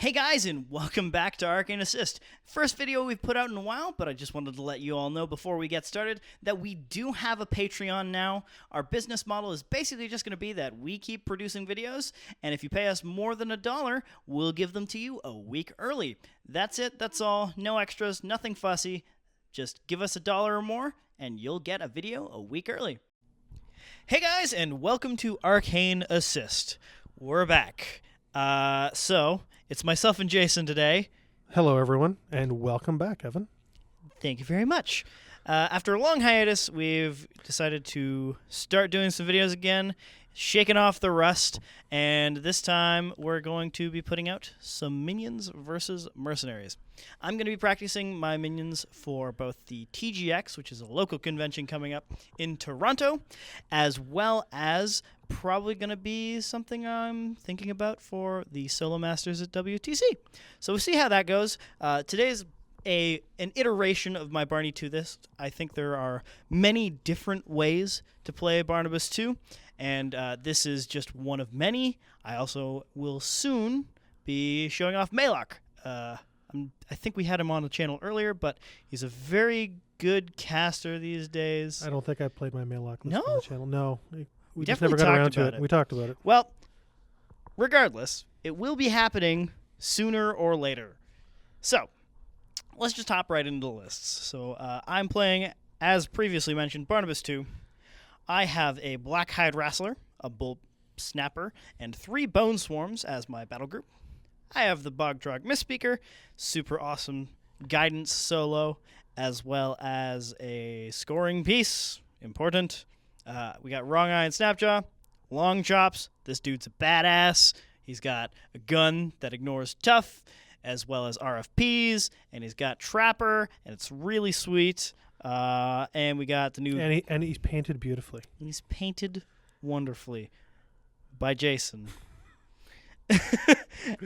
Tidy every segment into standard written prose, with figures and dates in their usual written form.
Hey guys, and welcome back to Arcane Assist. First video we've put out in a while, but I just wanted to let you all know before we get started that we do have a Patreon now. Our business model is basically just going to be that we keep producing videos, and if you pay us more than $1, we'll give them to you a week early. That's it, that's all. No extras, nothing fussy. Just give us $1 or more, and you'll get a video a week early. Hey guys, and welcome to Arcane Assist. We're back. So it's myself and Jason today. Hello, everyone, and welcome back, Evan. Thank you very much. After a long hiatus, we've decided to start doing some videos again, shaking off the rust, and this time we're going to be putting out some minions versus mercenaries. I'm going to be practicing my minions for both the TGX, which is a local convention coming up in Toronto, as well as probably going to be something I'm thinking about for the Solo Masters at WTC. So we'll see how that goes. Today's an iteration of my Barney2 this. I think there are many different ways to play Barnabas2, and this is just one of many. I also will soon be showing off Maylock. I think we had him on the channel earlier, but he's a very good caster these days. I don't think I played my Maylock list No? on the channel. No. We just Definitely never got around talked to about it. it. We talked about it. Well, regardless, it will be happening sooner or later. So, let's just hop right into the lists. So, I'm playing, as previously mentioned, Barnabas2. I have a Blackhide Wrestler, a Bull Snapper, and 3 Bone Swarms as my battle group. I have the Bogdrag Misspeaker, super awesome guidance solo, as well as a scoring piece, important. We got Wrong Eye and Snapjaw, long chops. This dude's a badass. He's got a gun that ignores tough, as well as RFPs, and he's got Trapper, and it's really sweet. And we got the new... And he's painted beautifully. He's painted wonderfully by Jason.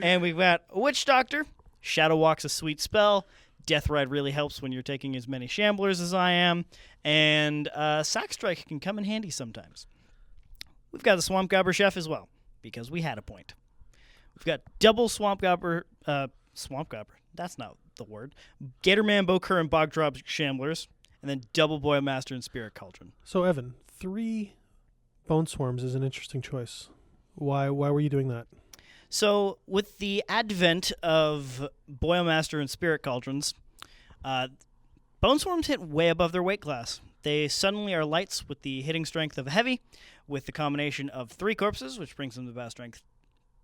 And we've got a Witch Doctor. Shadow Walk's a sweet spell. Death Ride really helps when you're taking as many Shamblers as I am. And Sack Strike can come in handy sometimes. We've got the Swamp Gobber Chef as well, because we had a point. We've got double Swamp Gobber... Swamp Gobber, that's not the word. Gatorman, Bokur, and Bogdrop Shamblers. And then double Boil Master and Spirit Cauldron. So, Evan, 3 Bone Swarms is an interesting choice. Why were you doing that? So, with the advent of Boilmaster and Spirit Cauldrons, Bone Swarms hit way above their weight class. They suddenly are lights with the hitting strength of a heavy, with the combination of 3 corpses, which brings them to battle strength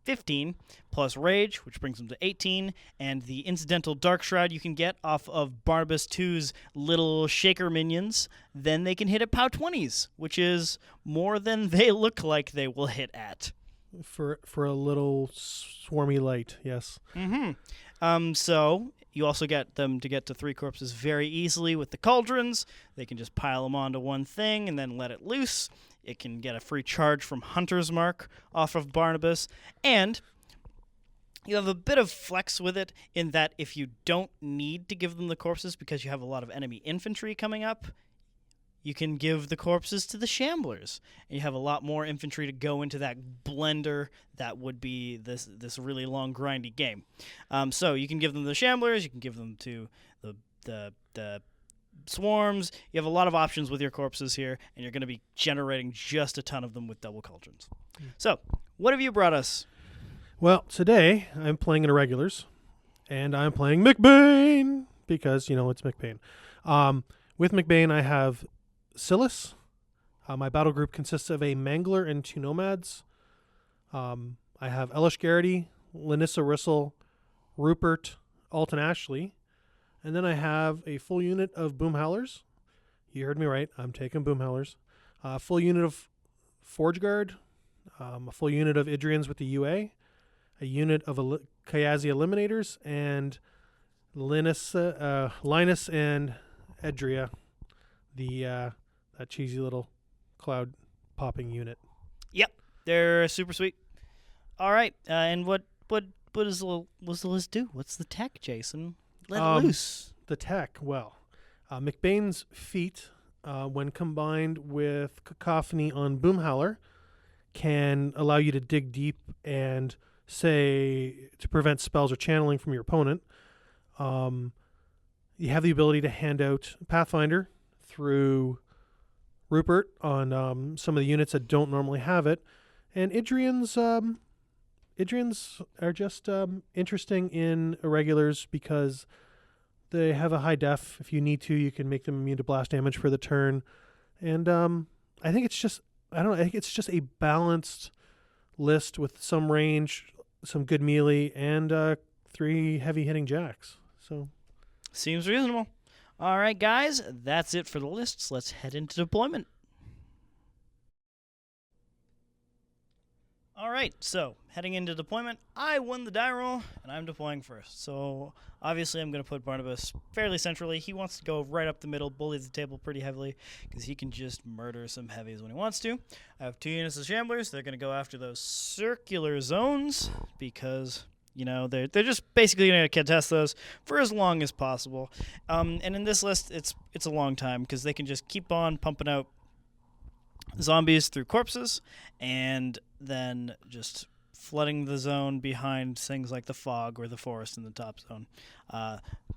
15, plus Rage, which brings them to 18, and the incidental Dark Shroud you can get off of Barnabas2's little shaker minions. Then they can hit at POW 20s, which is more than they look like they will hit at. For a little swarmy light, yes. Mm-hmm. So you also get them to get to 3 corpses very easily with the cauldrons. They can just pile them onto one thing and then let it loose. It can get a free charge from Hunter's Mark off of Barnabas. And you have a bit of flex with it in that if you don't need to give them the corpses because you have a lot of enemy infantry coming up, you can give the corpses to the Shamblers, and you have a lot more infantry to go into that blender that would be this really long, grindy game. So you can give them the Shamblers, you can give them to the Swarms. You have a lot of options with your corpses here, and you're going to be generating just a ton of them with double cauldrons. So, what have you brought us? Well, today I'm playing in Irregulars, and I'm playing Macbain, because, it's Macbain. With Macbain, I have Sylys. My battle group consists of a Mangler and 2 Nomads. I have Eilish, Garrity, Lanyssa, Ryssyl, Rhupert, Alten Ashley. And then I have a full unit of Boomhowlers. You heard me right. I'm taking Boomhowlers. A full unit of Forge Guard. A full unit of Idrians with the UA. A unit of Kayazy Eliminators. And Lynus and Idrian. That cheesy little cloud popping unit. Yep, they're super sweet. All right, and what does the list do? What's the tech, Jason? Let it loose. The tech, well, Macbain's feat, when combined with Cacophony on Boomhowler, can allow you to dig deep and say, to prevent spells or channeling from your opponent. You have the ability to hand out Pathfinder through Rhupert on some of the units that don't normally have it. And Idrian's are just interesting in irregulars because they have a high def. If you need to, you can make them immune to blast damage for the turn. And I think it's just a balanced list with some range, some good melee, and 3 heavy hitting jacks. So seems reasonable. All right, guys, that's it for the lists. Let's head into deployment. All right, so heading into deployment, I won the die roll, and I'm deploying first. So obviously I'm going to put Barnabas fairly centrally. He wants to go right up the middle, bully the table pretty heavily, because he can just murder some heavies when he wants to. I have 2 units of Shamblers. They're going to go after those circular zones, because, you know, they're just basically going to contest those for as long as possible. And in this list, it's a long time, because they can just keep on pumping out zombies through corpses, and then just flooding the zone behind things like the fog or the forest in the top zone.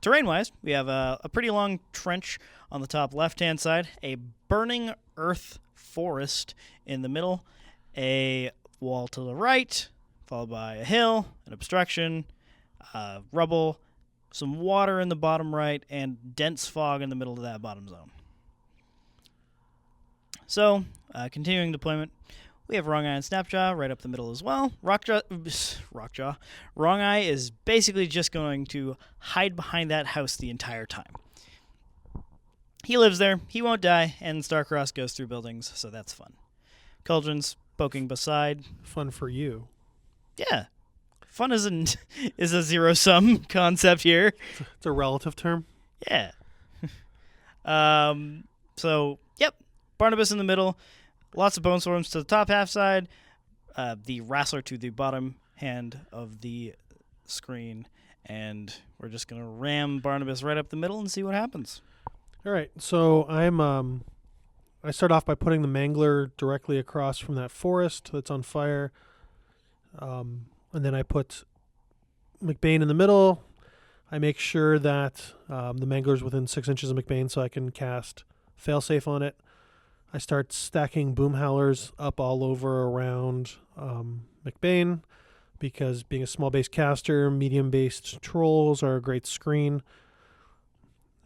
Terrain-wise, we have a pretty long trench on the top left-hand side, a burning earth forest in the middle, a wall to the right, followed by a hill, an obstruction, rubble, some water in the bottom right, and dense fog in the middle of that bottom zone. So, continuing deployment, we have Wrong Eye and Snapjaw right up the middle as well. Rockjaw. Wrong Eye is basically just going to hide behind that house the entire time. He lives there, he won't die, and Starcross goes through buildings, so that's fun. Cauldron's poking beside. Fun for you. Yeah. Fun is a zero-sum concept here. It's a relative term. Yeah. So, yep. Barnabas in the middle. Lots of Bone Swarms to the top half side. The Wrestler to the bottom hand of the screen. And we're just going to ram Barnabas right up the middle and see what happens. All right. So I start off by putting the Mangler directly across from that forest that's on fire. And then I put Macbain in the middle. I make sure that the Mangler's within 6 inches of Macbain so I can cast Failsafe on it. I start stacking Boomhowlers up all over around Macbain because being a small base caster, medium-based trolls are a great screen.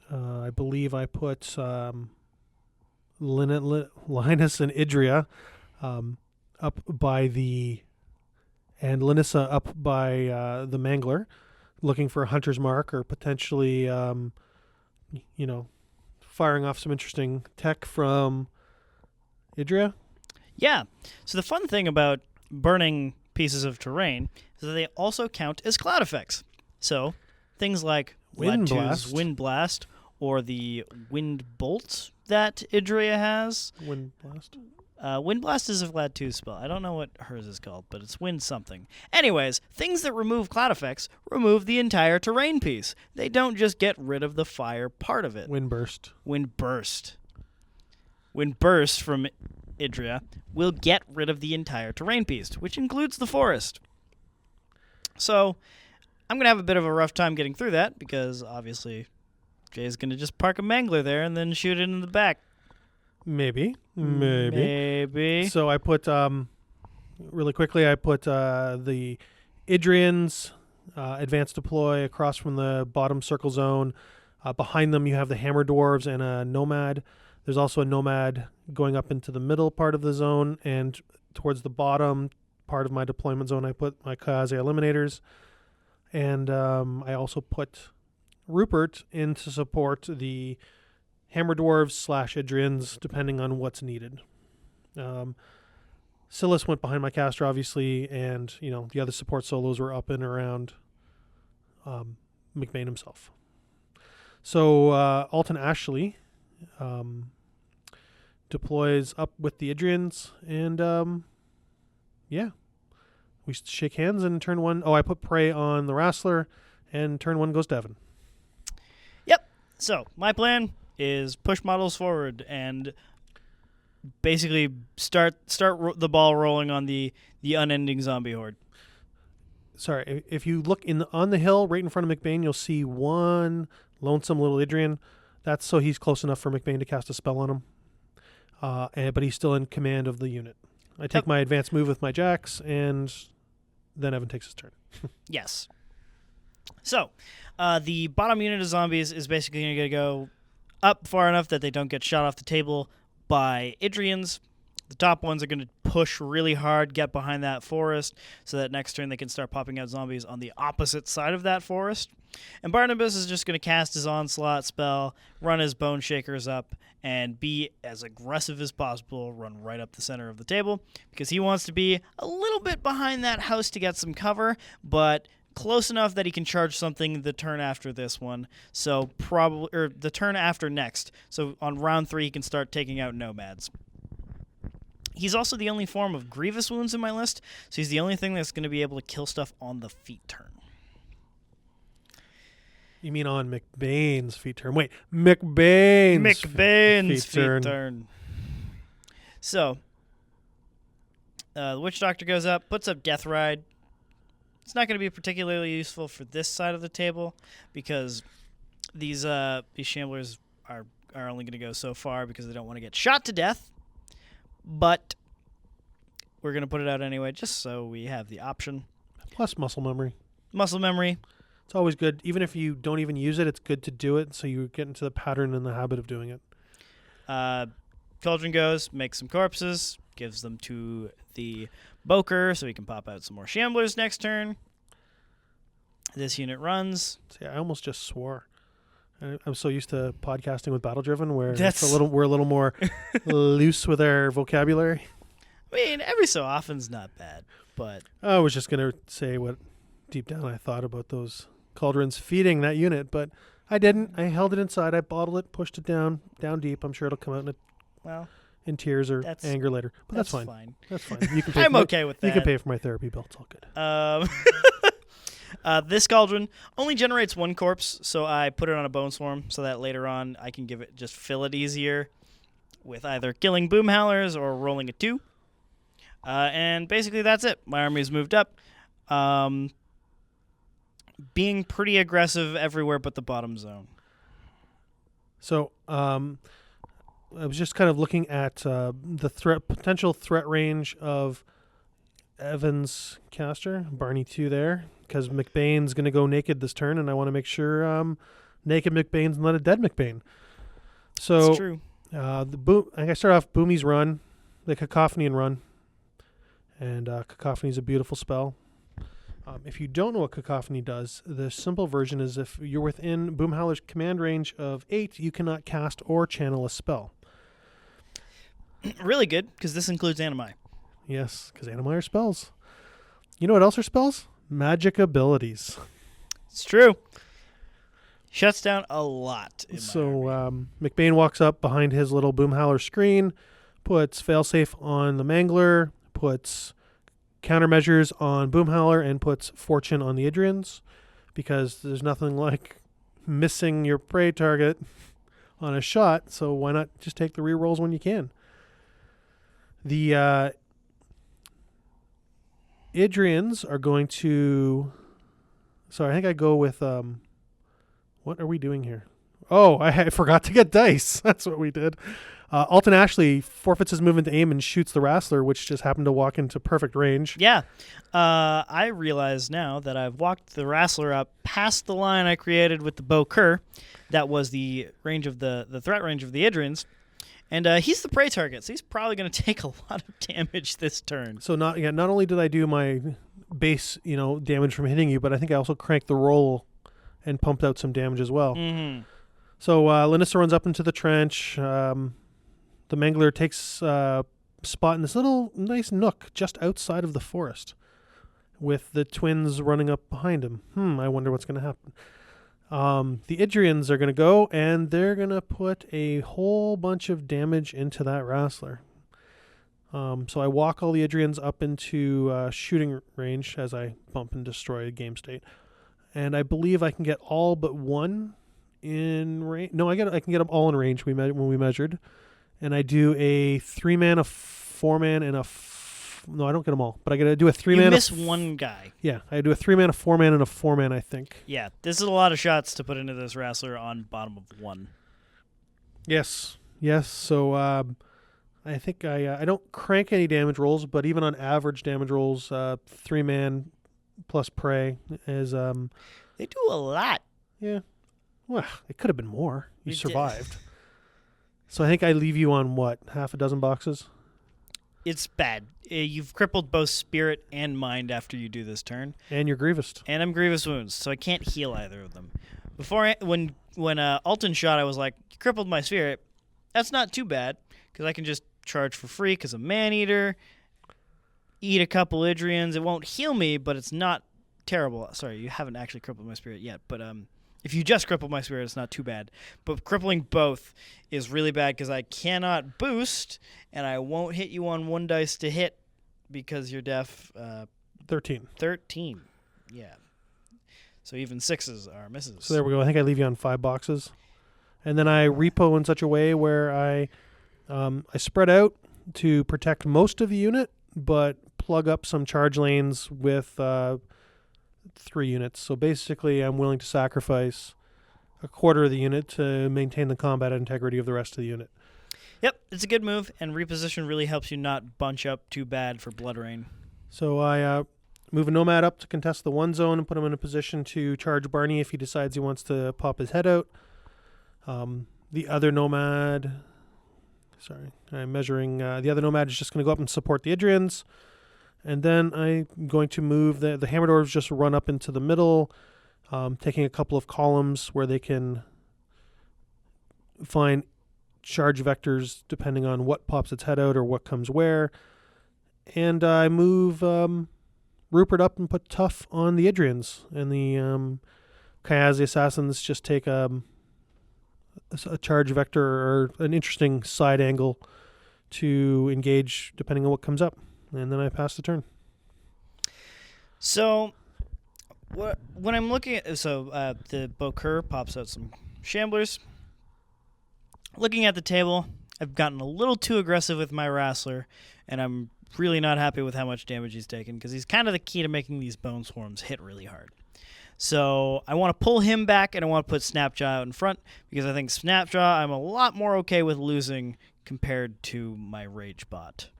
I believe I put Lynus and Idria up by the... and Lanyssa up by the Mangler, looking for a hunter's mark or potentially, firing off some interesting tech from Idria. Yeah. So the fun thing about burning pieces of terrain is that they also count as cloud effects. So things like Wind Lad2's Wind Blast or the Wind Bolt that Idria has. Wind Blast? Wind Blast is a Vlad 2 spell. I don't know what hers is called, but it's Wind something. Anyways, things that remove cloud effects remove the entire terrain piece. They don't just get rid of the fire part of it. Wind Burst. Wind Burst. Wind Burst from Idria will get rid of the entire terrain piece, which includes the forest. So, I'm going to have a bit of a rough time getting through that, because obviously Jay's going to just park a Mangler there and then shoot it in the back. Maybe. So I put, really quickly, I put the Idrian's advanced deploy across from the bottom circle zone. Behind them, you have the Hammer Dwarves and a Nomad. There's also a Nomad going up into the middle part of the zone, and towards the bottom part of my deployment zone, I put my Kayazy Eliminators. And I also put Rhupert in to support the Hammer Dwarves / Idrians, depending on what's needed. Sylys went behind my caster, obviously, and the other support solos were up and around Macbain himself. So Alten Ashley deploys up with the Idrians, and we shake hands and turn one. Oh, I put Prey on the Wrestler, and turn one goes Devin. Yep. So my plan is push models forward and basically start the ball rolling on the unending zombie horde. sorry, if you look on the hill right in front of Macbain, you'll see one lonesome little Idrian. That's so he's close enough for Macbain to cast a spell on him. But he's still in command of the unit. I take my advanced move with my jacks, and then Evan takes his turn. Yes. So, the bottom unit of zombies is basically going to go up far enough that they don't get shot off the table by Idrians. The top ones are going to push really hard, get behind that forest, so that next turn they can start popping out zombies on the opposite side of that forest. And Barnabas is just going to cast his onslaught spell, run his bone shakers up, and be as aggressive as possible, run right up the center of the table, because he wants to be a little bit behind that house to get some cover, but close enough that he can charge something the turn after this one. So probably, or the turn after next. So on round 3, he can start taking out nomads. He's also the only form of grievous wounds in my list, so he's the only thing that's going to be able to kill stuff on the feet turn. You mean on Macbain's feet turn? Wait, Macbain's feet turn. So, the Witch Doctor goes up, puts up Death Ride. It's not going to be particularly useful for this side of the table because these Shamblers are only going to go so far because they don't want to get shot to death. But we're going to put it out anyway just so we have the option. Plus muscle memory. Muscle memory. It's always good. Even if you don't even use it, it's good to do it so you get into the pattern and the habit of doing it. Cauldron goes, makes some corpses, gives them to the Boker so he can pop out some more Shamblers next turn. This unit runs. See, I almost just swore. I'm so used to podcasting with Battle Driven where we're a little more loose with our vocabulary. I mean, every so often's not bad, but I was just going to say what deep down I thought about those cauldrons feeding that unit, but I didn't. I held it inside. I bottled it, pushed it down deep. I'm sure it'll come out in tears or anger later. But that's fine. That's fine. You can pay I'm okay with that. You can pay for my therapy bill. It's all good. This cauldron only generates 1 corpse, so I put it on a bone swarm so that later on I can fill it easier with either killing Boomhowlers or rolling a 2. And basically that's it. My army's moved up. Being pretty aggressive everywhere but the bottom zone. So I was just kind of looking at the potential threat range of Evan's caster, Barney2 there, because Macbain's going to go naked this turn, and I want to make sure naked Macbain's not a dead Macbain. So that's true. I start off Boomy's Run, the Cacophony and Run, and Cacophony is a beautiful spell. If you don't know what Cacophony does, the simple version is if you're within Boomhowler's command range of 8, you cannot cast or channel a spell. Really good, because this includes Animai. Yes, because Animai are spells. You know what else are spells? Magic abilities. It's true. Shuts down a lot. Macbain walks up behind his little Boomhowler screen, puts failsafe on the Mangler, puts countermeasures on Boomhowler, and puts fortune on the Idrians, because there's nothing like missing your prey target on a shot, so why not just take the rerolls when you can? The Idrians are going to... Sorry, I think I go with... what are we doing here? Oh, I forgot to get dice. That's what we did. Alten Ashley forfeits his movement to aim and shoots the Wrestler, which just happened to walk into perfect range. Yeah. I realize now that I've walked the Wrestler up past the line I created with the Boker. That was the range of the threat range of the Idrians. And he's the prey target, so he's probably going to take a lot of damage this turn. So not only did I do my base, damage from hitting you, but I think I also cranked the roll and pumped out some damage as well. Mm-hmm. So Lanyssa runs up into the trench. The Mangler takes a spot in this little nice nook just outside of the forest with the twins running up behind him. I wonder what's going to happen. The Idrians are going to go, and they're going to put a whole bunch of damage into that Wrestler. So I walk all the Idrians up into shooting range as I bump and destroy a game state. And I believe I can get all but one in range. No, I can get them all in range when we measured. And I do a 3-man, a 4-man, and a No, I don't get them all. But I got to do a 3 You mana. miss one guy. Yeah, I do a 3 mana, 4 mana, and a 4 mana, I think. Yeah, this is a lot of shots to put into this Wrestler on bottom of 1. Yes. So I think I don't crank any damage rolls, but even on average damage rolls, 3 man plus prey is They do a lot. yeah. Well, it could have been more. You It did. survived. So I think I leave you on what, half a dozen boxes? It's bad. You've crippled both spirit and mind after you do this turn. And you're Grievous. And I'm Grievous Wounds, so I can't heal either of them. When Alten shot, I was like, you crippled my spirit. That's not too bad, because I can just charge for free because I'm Man-Eater, eat a couple Idrians. It won't heal me, but it's not terrible. Sorry, you haven't actually crippled my spirit yet, but if you just cripple my spirit, it's not too bad. But crippling both is really bad because I cannot boost, and I won't hit you on 1 dice to hit because you're deaf. 13. 13. Yeah. So even 6s are misses. So there we go. I think I leave you on 5 boxes. And then I repo in such a way where I spread out to protect most of the unit, but plug up some charge lanes with 3 units. So basically, I'm willing to sacrifice a quarter of the unit to maintain the combat integrity of the rest of the unit. Yep, it's a good move, and reposition really helps you not bunch up too bad for Blood Rain. So I move a Nomad up to contest the 1 zone and put him in a position to charge Barney if he decides he wants to pop his head out. The other Nomad... Sorry, I'm measuring... the other Nomad is just going to go up and support the Idrians. And then I'm going to move... The Hammer Dwarves just run up into the middle, taking a couple of columns where they can find charge vectors depending on what pops its head out or what comes where. And I move Rhupert up and put Tough on the Idrians. And the Kayazy Assassins just take a charge vector or an interesting side angle to engage depending on what comes up. And then I pass the turn. So, when I'm looking at... the Bokur pops out some Shamblers. Looking at the table, I've gotten a little too aggressive with my Wrestler, and I'm really not happy with how much damage he's taken, because he's kind of the key to making these Bone Swarms hit really hard. So I want to pull him back, and I want to put Snapjaw out in front, because I think Snapjaw I'm a lot more okay with losing compared to my Rage Bot.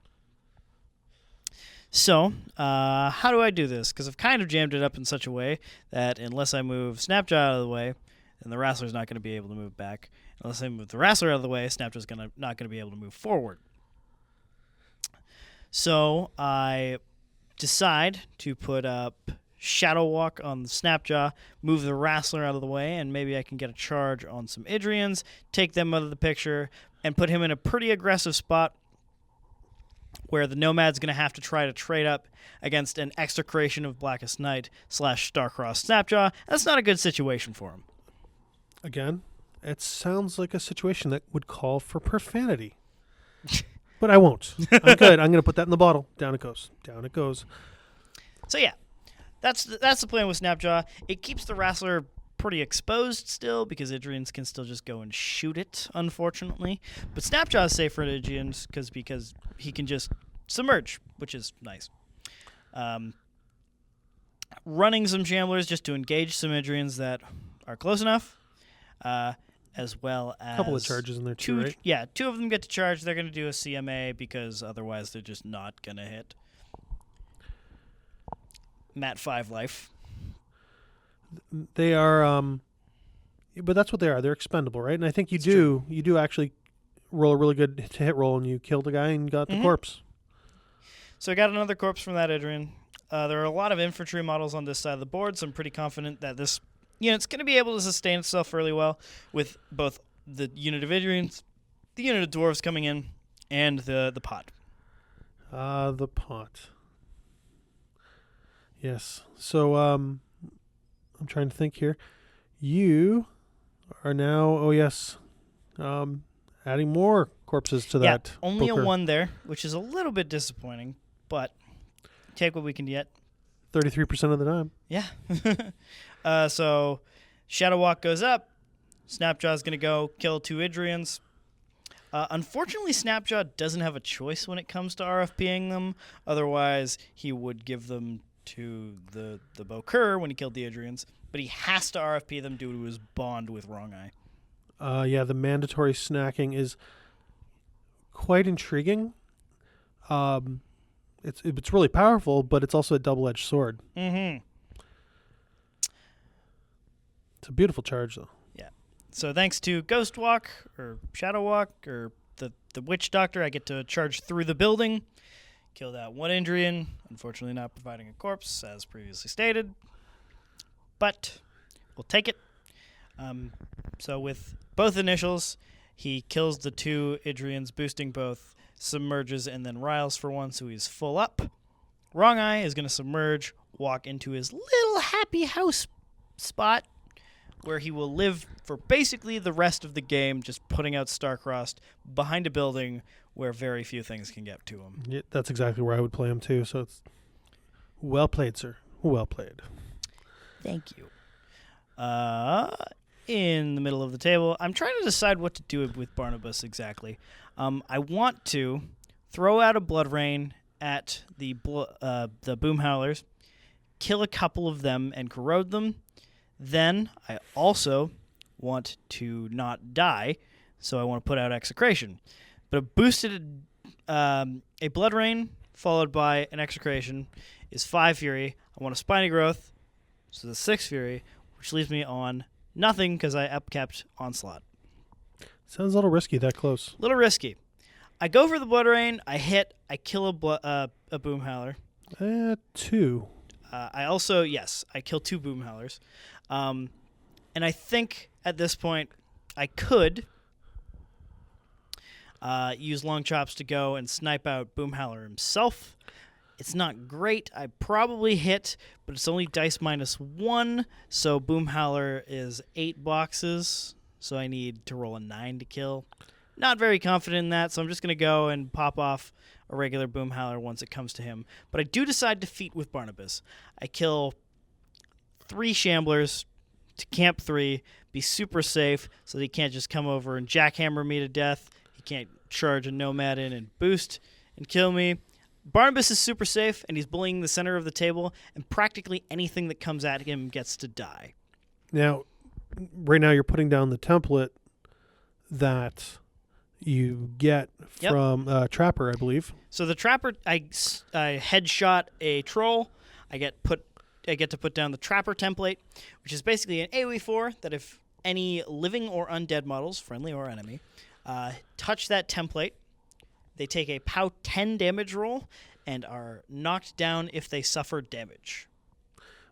So, how do I do this? Because I've kind of jammed it up in such a way that unless I move Snapjaw out of the way, then the Wrestler's not going to be able to move back. Unless I move the Wrestler out of the way, Snapjaw's not going to be able to move forward. So I decide to put up Shadow Walk on the Snapjaw, move the Wrestler out of the way, and maybe I can get a charge on some Idrians, take them out of the picture, and put him in a pretty aggressive spot where the Nomad's going to have to try to trade up against an Execration of Blackest Night / Starcross Snapjaw. That's not a good situation for him. Again, it sounds like a situation that would call for profanity. But I won't. I'm good. I'm going to put that in the bottle. Down it goes. Down it goes. So yeah, that's the plan with Snapjaw. It keeps the Wrestler pretty exposed still, because Idrians can still just go and shoot it, unfortunately. But Snapjaw is safe for Idrians because he can just submerge, which is nice. Running some Shamblers just to engage some Idrians that are close enough, as well as... A couple of charges in there too, right? Yeah, 2 of them get to charge. They're going to do a CMA because otherwise they're just not going to hit. Mat 5 life. They are, but that's what they are. They're expendable, right? And I think you do actually roll a really good hit roll, and you killed a guy and got the corpse. So I got another corpse from that Idrian. There are a lot of infantry models on this side of the board, so I'm pretty confident that this unit's going to be able to sustain itself really well with both the unit of Idrians, the unit of Dwarves coming in, and the pot. The pot. Yes. So, I'm trying to think here. You are now, adding more corpses to that. Yeah, only Bokur. a 1 there, which is a little bit disappointing, but take what we can get. 33% of the time. Yeah. So Shadow Walk goes up. Snapjaw's going to go kill 2 Idrians. Unfortunately, Snapjaw doesn't have a choice when it comes to RFPing them. Otherwise, he would give them to the Bokur when he killed the Idrians. But he has to RFP them due to his bond with Wrong Eye. Yeah, the mandatory snacking is quite intriguing. It's really powerful, but it's also a double-edged sword. Mm-hmm. It's a beautiful charge, though. Yeah. So thanks to Ghost Walk or Shadow Walk or the Witch Doctor, I get to charge through the building, kill that one Idrian, unfortunately not providing a corpse, as previously stated. But we'll take it. So with both initials, he kills the two Idrians, boosting both, submerges, and then riles for one, so he's full up. Wrong Eye is going to submerge, walk into his little happy house spot, where he will live for basically the rest of the game, just putting out Starcrossed behind a building where very few things can get to him. Yeah, that's exactly where I would play him, too. So it's well played, sir. Well played. Thank you. In the middle of the table, I'm trying to decide what to do with Barnabas exactly. I want to throw out a Blood Rain at the Boomhowlers, kill a couple of them and corrode them. Then I also want to not die, so I want to put out Execration. But a boosted a Blood Rain followed by an Execration is 5 Fury. I want a Spiny Growth, so the 6 Fury, which leaves me on nothing because I upkept Onslaught. Sounds a little risky that close. A little risky. I go for the Blood Rain. I hit. I kill a Boomhowler. 2. I kill 2 Boomhowlers. And I think at this point I could use Long Chops to go and snipe out Boomhowler himself. It's not great. I probably hit, but it's only dice -1, so Boomhowler is 8 boxes, so I need to roll a 9 to kill. Not very confident in that, so I'm just going to go and pop off a regular Boomhowler once it comes to him. But I do decide to feat with Barnabas. I kill 3 Shamblers to camp 3, be super safe so that he can't just come over and jackhammer me to death. He can't charge a Nomad in and boost and kill me. Barnabas is super safe, and he's bullying the center of the table, and practically anything that comes at him gets to die. Now, right now you're putting down the template that you get from Trapper, I believe. So the Trapper, I headshot a troll. I get to put down the Trapper template, which is basically an AoE4 that if any living or undead models, friendly or enemy, touch that template, they take a POW 10 damage roll and are knocked down if they suffer damage.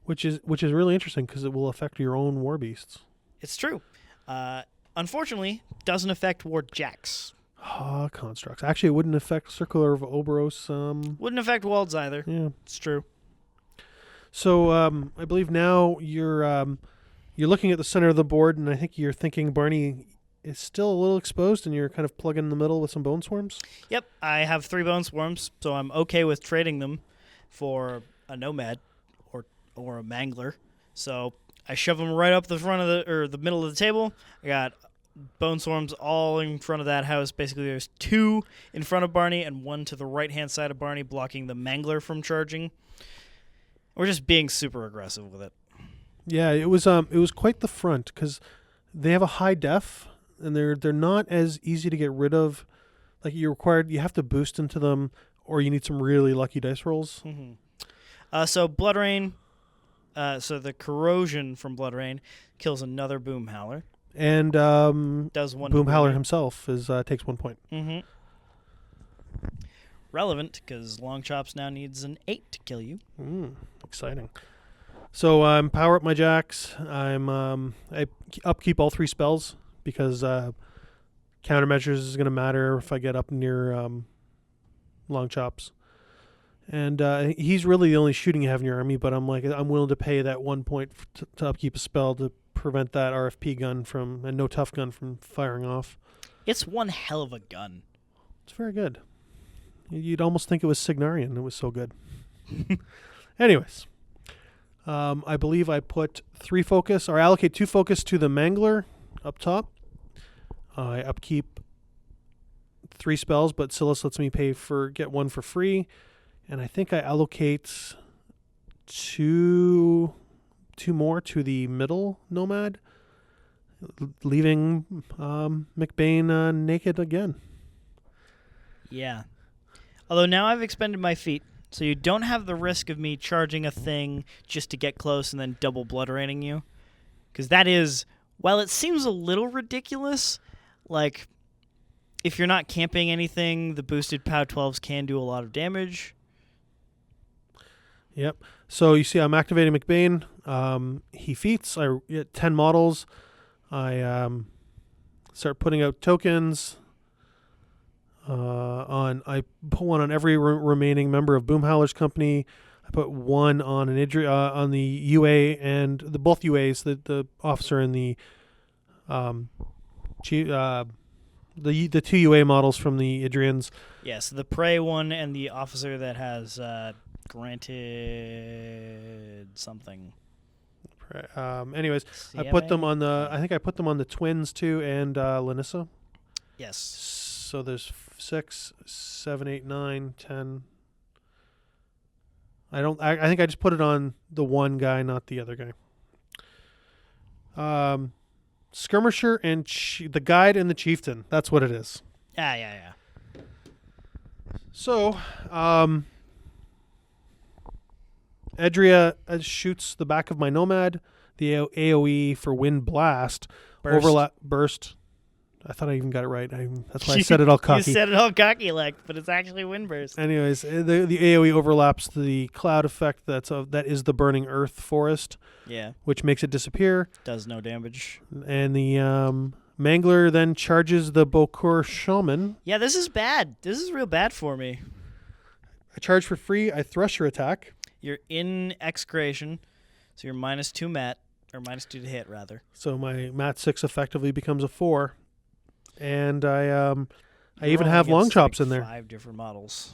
Which is really interesting because it will affect your own war beasts. It's true. Unfortunately, doesn't affect War Jacks. Constructs. Actually, it wouldn't affect Circular of Oberos. Wouldn't affect Walds either. Yeah, it's true. So I believe now you're looking at the center of the board, and I think you're thinking Barney is still a little exposed, and you're kind of plugging in the middle with some Bone Swarms. Yep, I have 3 Bone Swarms, so I'm okay with trading them for a Nomad or a Mangler. So I shove them right up the front of the middle of the table. I got Bone Swarms all in front of that house. Basically, there's 2 in front of Barney and 1 to the right-hand side of Barney, blocking the Mangler from charging. We're just being super aggressive with it. Yeah, it was quite the front because they have a high def and they're not as easy to get rid of. Like you have to boost into them, or you need some really lucky dice rolls. Mm-hmm. So Blood Rain, so the corrosion from Blood Rain kills another Boomhowler. And does 1 Boomhowler himself takes 1 point. Mm-hmm. Relevant because Long Chops now needs an 8 to kill you. Exciting. So I'm power up my jacks. I upkeep all 3 spells because countermeasures is going to matter if I get up near Long Chops. And he's really the only shooting you have in your army, but I'm willing to pay that 1 point to upkeep a spell to prevent that RFP gun and no tough gun from firing off. It's one hell of a gun. It's very good. You'd almost think it was Signarian. It was so good. Anyways, I believe I put 3 focus, or allocate 2 focus to the Mangler up top. I upkeep 3 spells, but Sylys lets me get 1 for free, and I think I allocate 2 more to the middle Nomad, leaving Macbain naked again. Yeah. Although now I've expended my feat, so you don't have the risk of me charging a thing just to get close and then double blood raining you. Because that is, while it seems a little ridiculous, like, if you're not camping anything, the boosted POW 12s can do a lot of damage. Yep. So you see I'm activating Macbain. He feats. I get 10 models. I start putting out tokens. I put 1 on every remaining member of Boomhowler's company. I put 1 on an on the UA and both UAs, the officer and the the 2 UA models from the Idrians. Yes, the prey one and the officer that has granted something. Anyways, CMA? I put them on the. I think I put them on the twins too, and Lanyssa. Yes. So there's 6, 7, 8, 9, 10. I think I just put it on the one guy, not the other guy. Skirmisher and the guide and the chieftain. That's what it is. Yeah. So, Edria shoots the back of my Nomad. The AoE for Wind Blast. Burst. I thought I even got it right. That's why I said it all cocky. You said it all cocky like, but it's actually Windburst. Anyways, the AoE overlaps the cloud effect that is the Burning Earth Forest. Yeah. Which makes it disappear. Does no damage. And the Mangler then charges the Bokur Shaman. Yeah, this is bad. This is real bad for me. I charge for free. I Thresher attack. You're in Excretion, so you're -2 mat, or -2 to hit, rather. So my mat 6 effectively becomes a 4. And I even have long chops in there. 5 different models.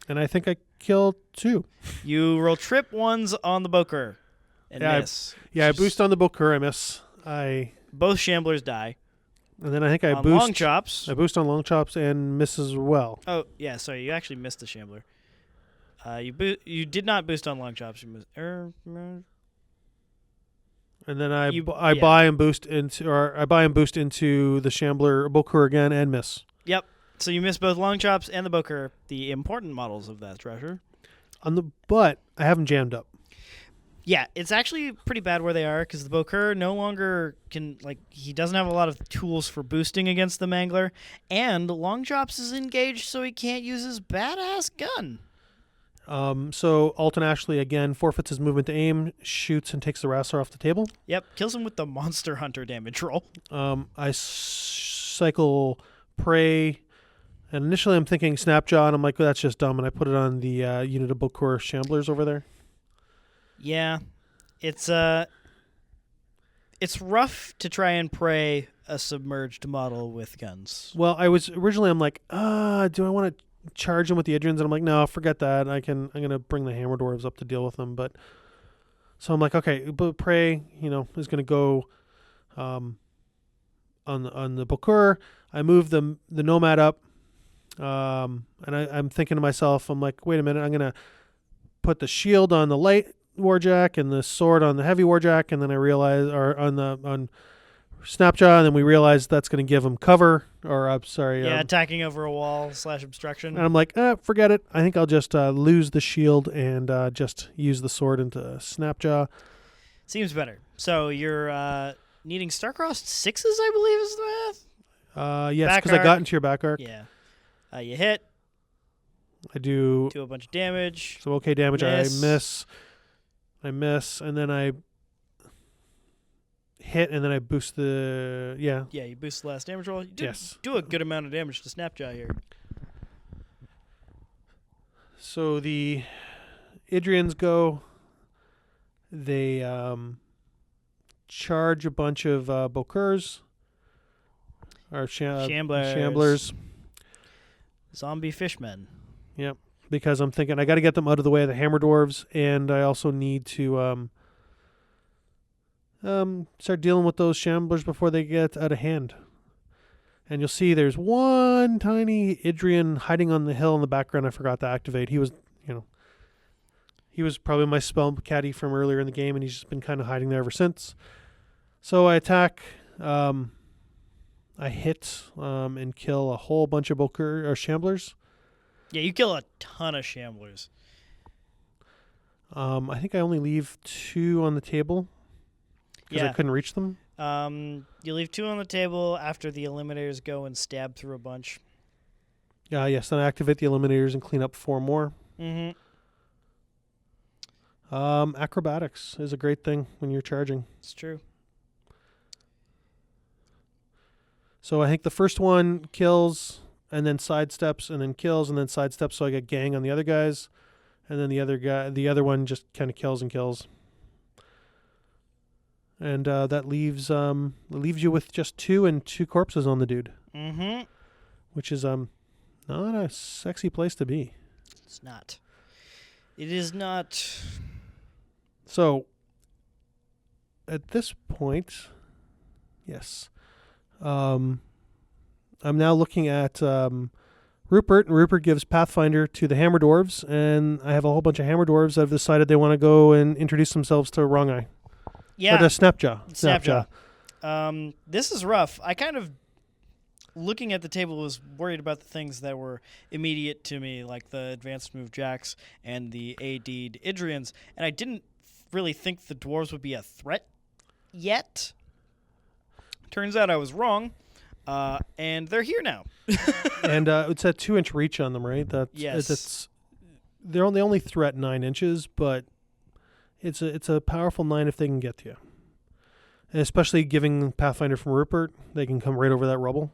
And I think I killed 2. You roll trip 1s on the Bokur and miss. I boost on the Bokur. I miss. Both Shamblers die. And then I think I on boost long chops. I boost on long chops and miss as well. Oh yeah, sorry, you actually missed the Shambler. You did not boost on long chops. You missed. And then I buy and boost into the Shambler Bokur again and miss. Yep. So you missed both long chops and the Bokur, the important models of that treasure. But I have them jammed up. Yeah, it's actually pretty bad where they are because the Bokur no longer can, he doesn't have a lot of tools for boosting against the Mangler, and long chops is engaged, so he can't use his badass gun. So Alten Ashley again forfeits his movement to aim, shoots and takes the Rassar off the table. Yep, kills him with the Monster Hunter damage roll. I cycle Prey, and initially I'm thinking Snapjaw, and I'm like, well, that's just dumb, and I put it on the unit of Bokur Shamblers over there. Yeah, it's rough to try and prey a submerged model with guns. Well, I'm like, do I want to charge them with the Idrians? And I'm like, no, forget that. I'm gonna bring the Hammer Dwarves up to deal with them. But so I'm like, okay, but Prey, is gonna go on the Bokur. I move the Nomad up, and I'm thinking to myself, I'm like, wait a minute, I'm gonna put the shield on the light Warjack and the sword on the heavy Warjack, and then I realize, or on Snapjaw, and then we realize that's going to give him cover, attacking over a wall / obstruction. And I'm like, forget it. I think I'll just lose the shield and just use the sword into Snapjaw. Seems better. So you're needing Starcrossed 6s, I believe, is the math? Yes, because I got into your back arc. Yeah. You hit. I do a bunch of damage. Some okay damage. Miss. I miss, and then I hit, and then I boost the... Yeah, you boost the last damage roll. You yes. Do a good amount of damage to Snapjaw here. So the Idrians go. They charge a bunch of Bokurs. Or Shamblers. Zombie fishmen. Yep. Because I'm thinking I got to get them out of the way of the Hammer Dwarves, and I also need to start dealing with those Shamblers before they get out of hand. And you'll see there's one tiny Idrian hiding on the hill in the background I forgot to activate. He was probably my spell caddy from earlier in the game, and he's just been kind of hiding there ever since. So I attack, I hit and kill a whole bunch of Shamblers. Yeah, you kill a ton of Shamblers. I think I only leave 2 on the table because I couldn't reach them. You leave 2 on the table after the Eliminators go and stab through a bunch. Yes, then I activate the Eliminators and clean up 4 more. Mm-hmm. Acrobatics is a great thing when you're charging. It's true. So I think the first one kills and then sidesteps and then kills and then sidesteps, so I get gang on the other guys, and then the other one just kind of kills and kills. And that leaves you with just 2 and 2 corpses on the dude. Mm-hmm. Which is not a sexy place to be. It's not. It is not. So at this point, yes. I'm now looking at Rhupert, and Rhupert gives Pathfinder to the Hammer Dwarves, and I have a whole bunch of Hammer Dwarves that have decided they want to go and introduce themselves to Wrong Eye. Yeah. Or to Snapjaw. This is rough. I kind of, looking at the table, was worried about the things that were immediate to me, like the advanced move Jacks and the AD'd Idrians, and I didn't really think the dwarves would be a threat yet. Turns out I was wrong, and they're here now. And it's a 2-inch reach on them, right? Yes. They only threat 9 inches, but it's a powerful 9 if they can get to you. And especially giving Pathfinder from Rhupert, they can come right over that rubble.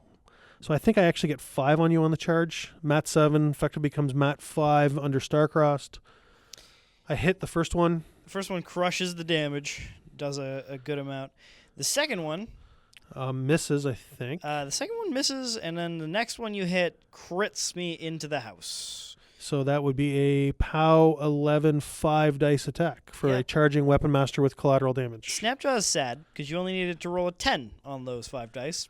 So I think I actually get 5 on you on the charge. Mat 7 effectively becomes Mat 5 under Starcrossed. I hit the first one. The first one crushes the damage, does a good amount. The second one misses, I think. The second one misses, and then the next one you hit crits me into the house. So that would be a POW 11 5-dice attack for a charging weapon master with collateral damage. Snapjaw is sad because you only needed to roll a 10 on those 5 dice,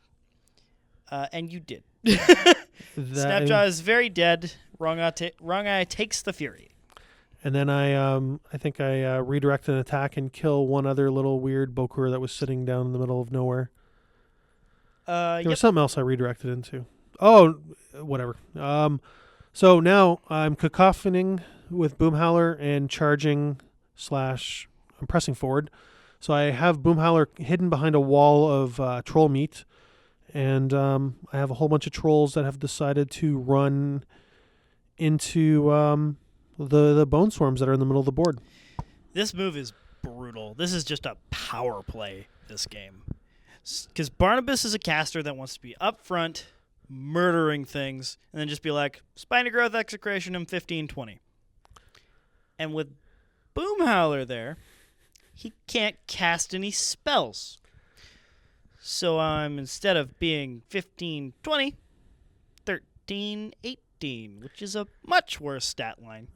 and you did. Snapjaw is very dead. Wrong Eye takes the fury. And then I think I redirect an attack and kill one other little weird Bokur that was sitting down in the middle of nowhere. There was something else I redirected into. Oh, whatever. So now I'm cacophoning with Boomhowler and charging / I'm pressing forward. So I have Boomhowler hidden behind a wall of troll meat, and I have a whole bunch of trolls that have decided to run into the bone swarms that are in the middle of the board. This move is brutal. This is just a power play, this game. Because Barnabas is a caster that wants to be up front, murdering things, and then just be like, Spiny Growth, Execration, him 15-20. And with Boomhowler there, he can't cast any spells. So I'm, instead of being 15-20, 13-18, which is a much worse stat line.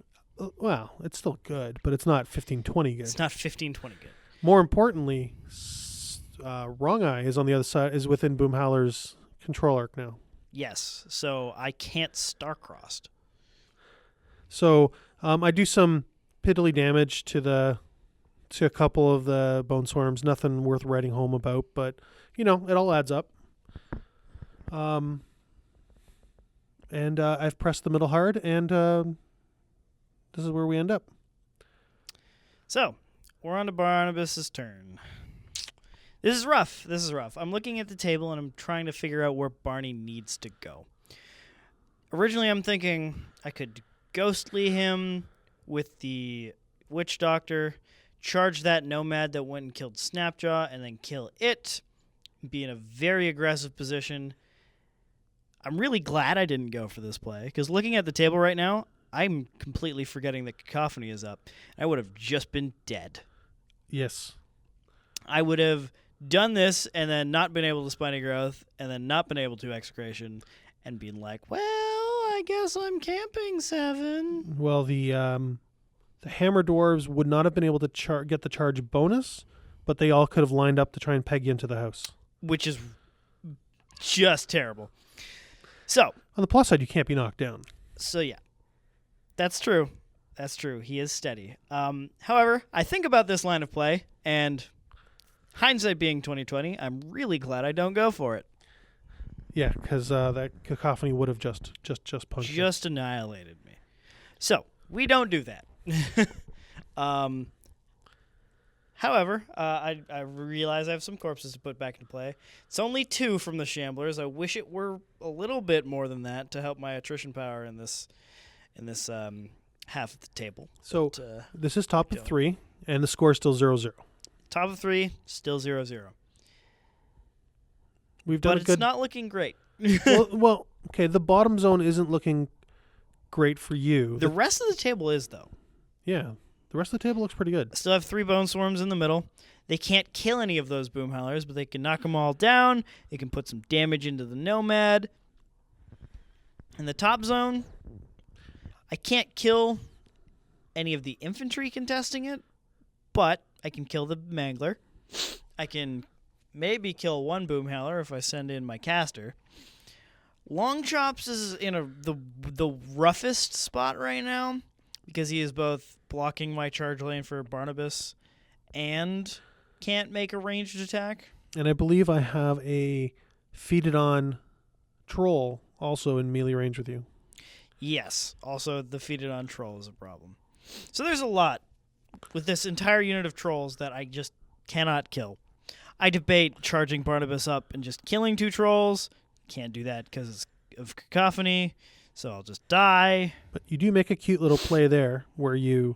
Well, it's still good, but it's not 15-20 good. It's not 15-20 good. More importantly, Wrong Eye is on the other side, is within Boomhowler's control arc now. Yes, so I can't star-crossed. So I do some piddly damage to a couple of the bone swarms. Nothing worth writing home about, but it all adds up. And I've pressed the middle hard, and this is where we end up. So we're on to Barnabas' turn. This is rough. I'm looking at the table, and I'm trying to figure out where Barney needs to go. Originally, I'm thinking I could ghostly him with the Witch Doctor, charge that Nomad that went and killed Snapjaw, and then kill it, be in a very aggressive position. I'm really glad I didn't go for this play, because looking at the table right now, I'm completely forgetting that Cacophony is up. I would have just been dead. Yes. I would have done this and then not been able to Spiny Growth and then not been able to Execration and been like, well, I guess I'm camping 7. Well, the Hammer Dwarves would not have been able to get the charge bonus, but they all could have lined up to try and peg you into the house. Which is just terrible. So On the plus side, you can't be knocked down. So yeah, that's true. That's true. He is steady. However, I think about this line of play, and hindsight being 2020, I'm really glad I don't go for it. Yeah, because that cacophony would have just punched you. Just annihilated me. So we don't do that. However, I realize I have some corpses to put back into play. It's only 2 from the Shamblers. I wish it were a little bit more than that to help my attrition power in this half of the table. So but, this is top of 3, and the score is still 0-0. Top of 3, still 0-0. We've done But it's not looking great. well, okay. The bottom zone isn't looking great for you. The rest of the table is, though. Yeah, the rest of the table looks pretty good. I still have 3 Bone Swarms in the middle. They can't kill any of those Boomhowlers, but they can knock them all down. They can put some damage into the Nomad. In the top zone, I can't kill any of the infantry contesting it, but I can kill the Mangler. I can maybe kill 1 Boomhowler if I send in my caster. Long Chops is in the roughest spot right now because he is both blocking my charge lane for Barnabas and can't make a ranged attack. And I believe I have a feeded on troll also in melee range with you. Yes, also the feeded on troll is a problem. So there's a lot with this entire unit of trolls that I just cannot kill. I debate charging Barnabas up and just killing 2 trolls. Can't do that because of cacophony, so I'll just die. But you do make a cute little play there where you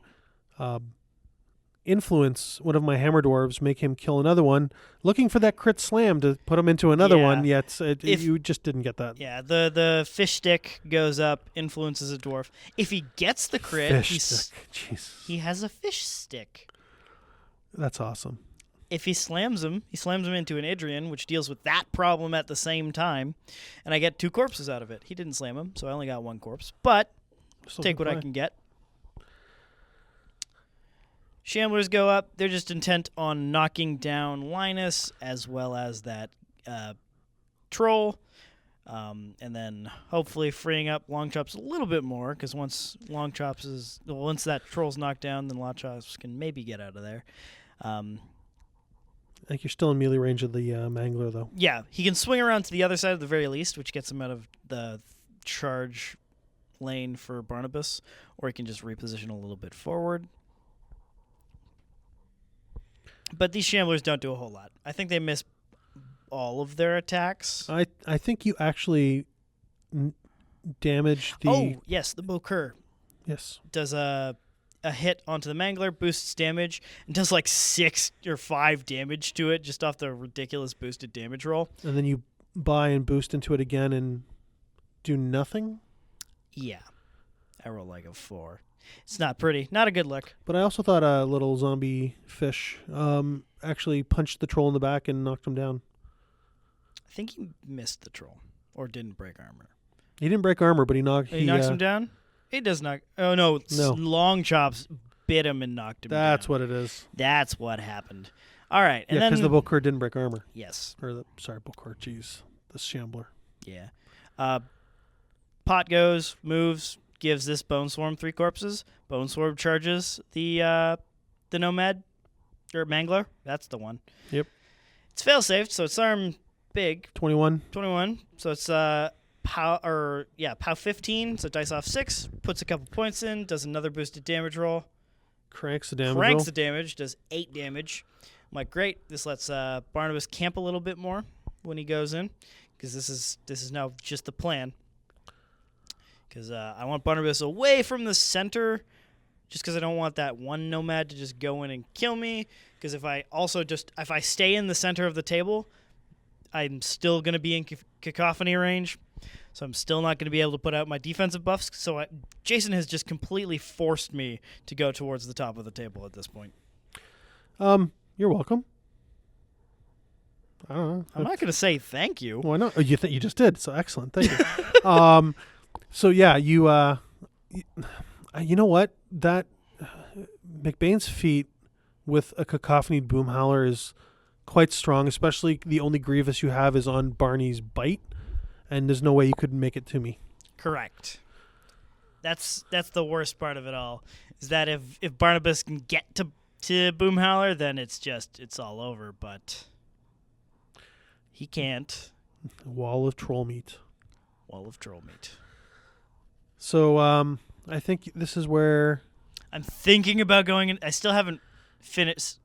influence one of my hammer dwarves, make him kill another one, looking for that crit slam to put him into another one, yet you just didn't get that. Yeah, the fish stick goes up, influences a dwarf. If he gets the crit, he has a fish stick. That's awesome. If he slams him into an Idrian, which deals with that problem at the same time, and I get 2 corpses out of it. He didn't slam him, so I only got 1 corpse, but take what I can get. Shamblers go up. They're just intent on knocking down Lynus as well as that troll, and then hopefully freeing up Long Chops a little bit more, because once that troll's knocked down, then Long Chops can maybe get out of there. I think you're still in melee range of the Mangler, though. Yeah, he can swing around to the other side at the very least, which gets him out of the charge lane for Barnabas, or he can just reposition a little bit forward. But these Shamblers don't do a whole lot. I think they miss all of their attacks. I think you actually damage the... Oh, yes, the Bocur. Yes. Does a hit onto the Mangler, boosts damage, and does like 6 or 5 damage to it just off the ridiculous boosted damage roll. And then you buy and boost into it again and do nothing? Yeah. I roll like a 4. It's not pretty. Not a good look. But I also thought a little zombie fish actually punched the troll in the back and knocked him down. I think he missed the troll or didn't break armor. He didn't break armor, but he knocks him down? He does knock. Oh, no. Long Chops bit him and knocked him down. That's what it is. That's what happened. All right. And because the Bocur didn't break armor. Yes. Bocur, jeez. The Shambler. Yeah. Pot goes, moves, gives this Bone Swarm 3 corpses. Bone Swarm charges the Nomad, or Mangler. That's the one. Yep. It's fail-safe, so it's arm big. 21. So it's POW 15, so dice off 6, puts a couple points in, does another boosted damage roll. Cranks the damage. Does 8 damage. I'm like, great, this lets Barnabas camp a little bit more when he goes in, because this is now just the plan. Because I want Barnabas away from the center, just because I don't want that one Nomad to just go in and kill me. Because if I stay in the center of the table, I'm still going to be in cacophony range, so I'm still not going to be able to put out my defensive buffs. So Jason has just completely forced me to go towards the top of the table at this point. You're welcome. I don't know. I'm not going to say thank you. Why not? Oh, you just did. So excellent. Thank you. So yeah, you know what? That Macbain's feat with a cacophonied Boomhowler is quite strong, especially the only Grievous you have is on Barney's bite, and there's no way you could make it to me. Correct. That's the worst part of it all, is that if Barnabas can get to Boomhowler, then it's all over, but he can't. Wall of troll meat. Wall of troll meat. So I think this is where I'm thinking about going in. I still haven't finished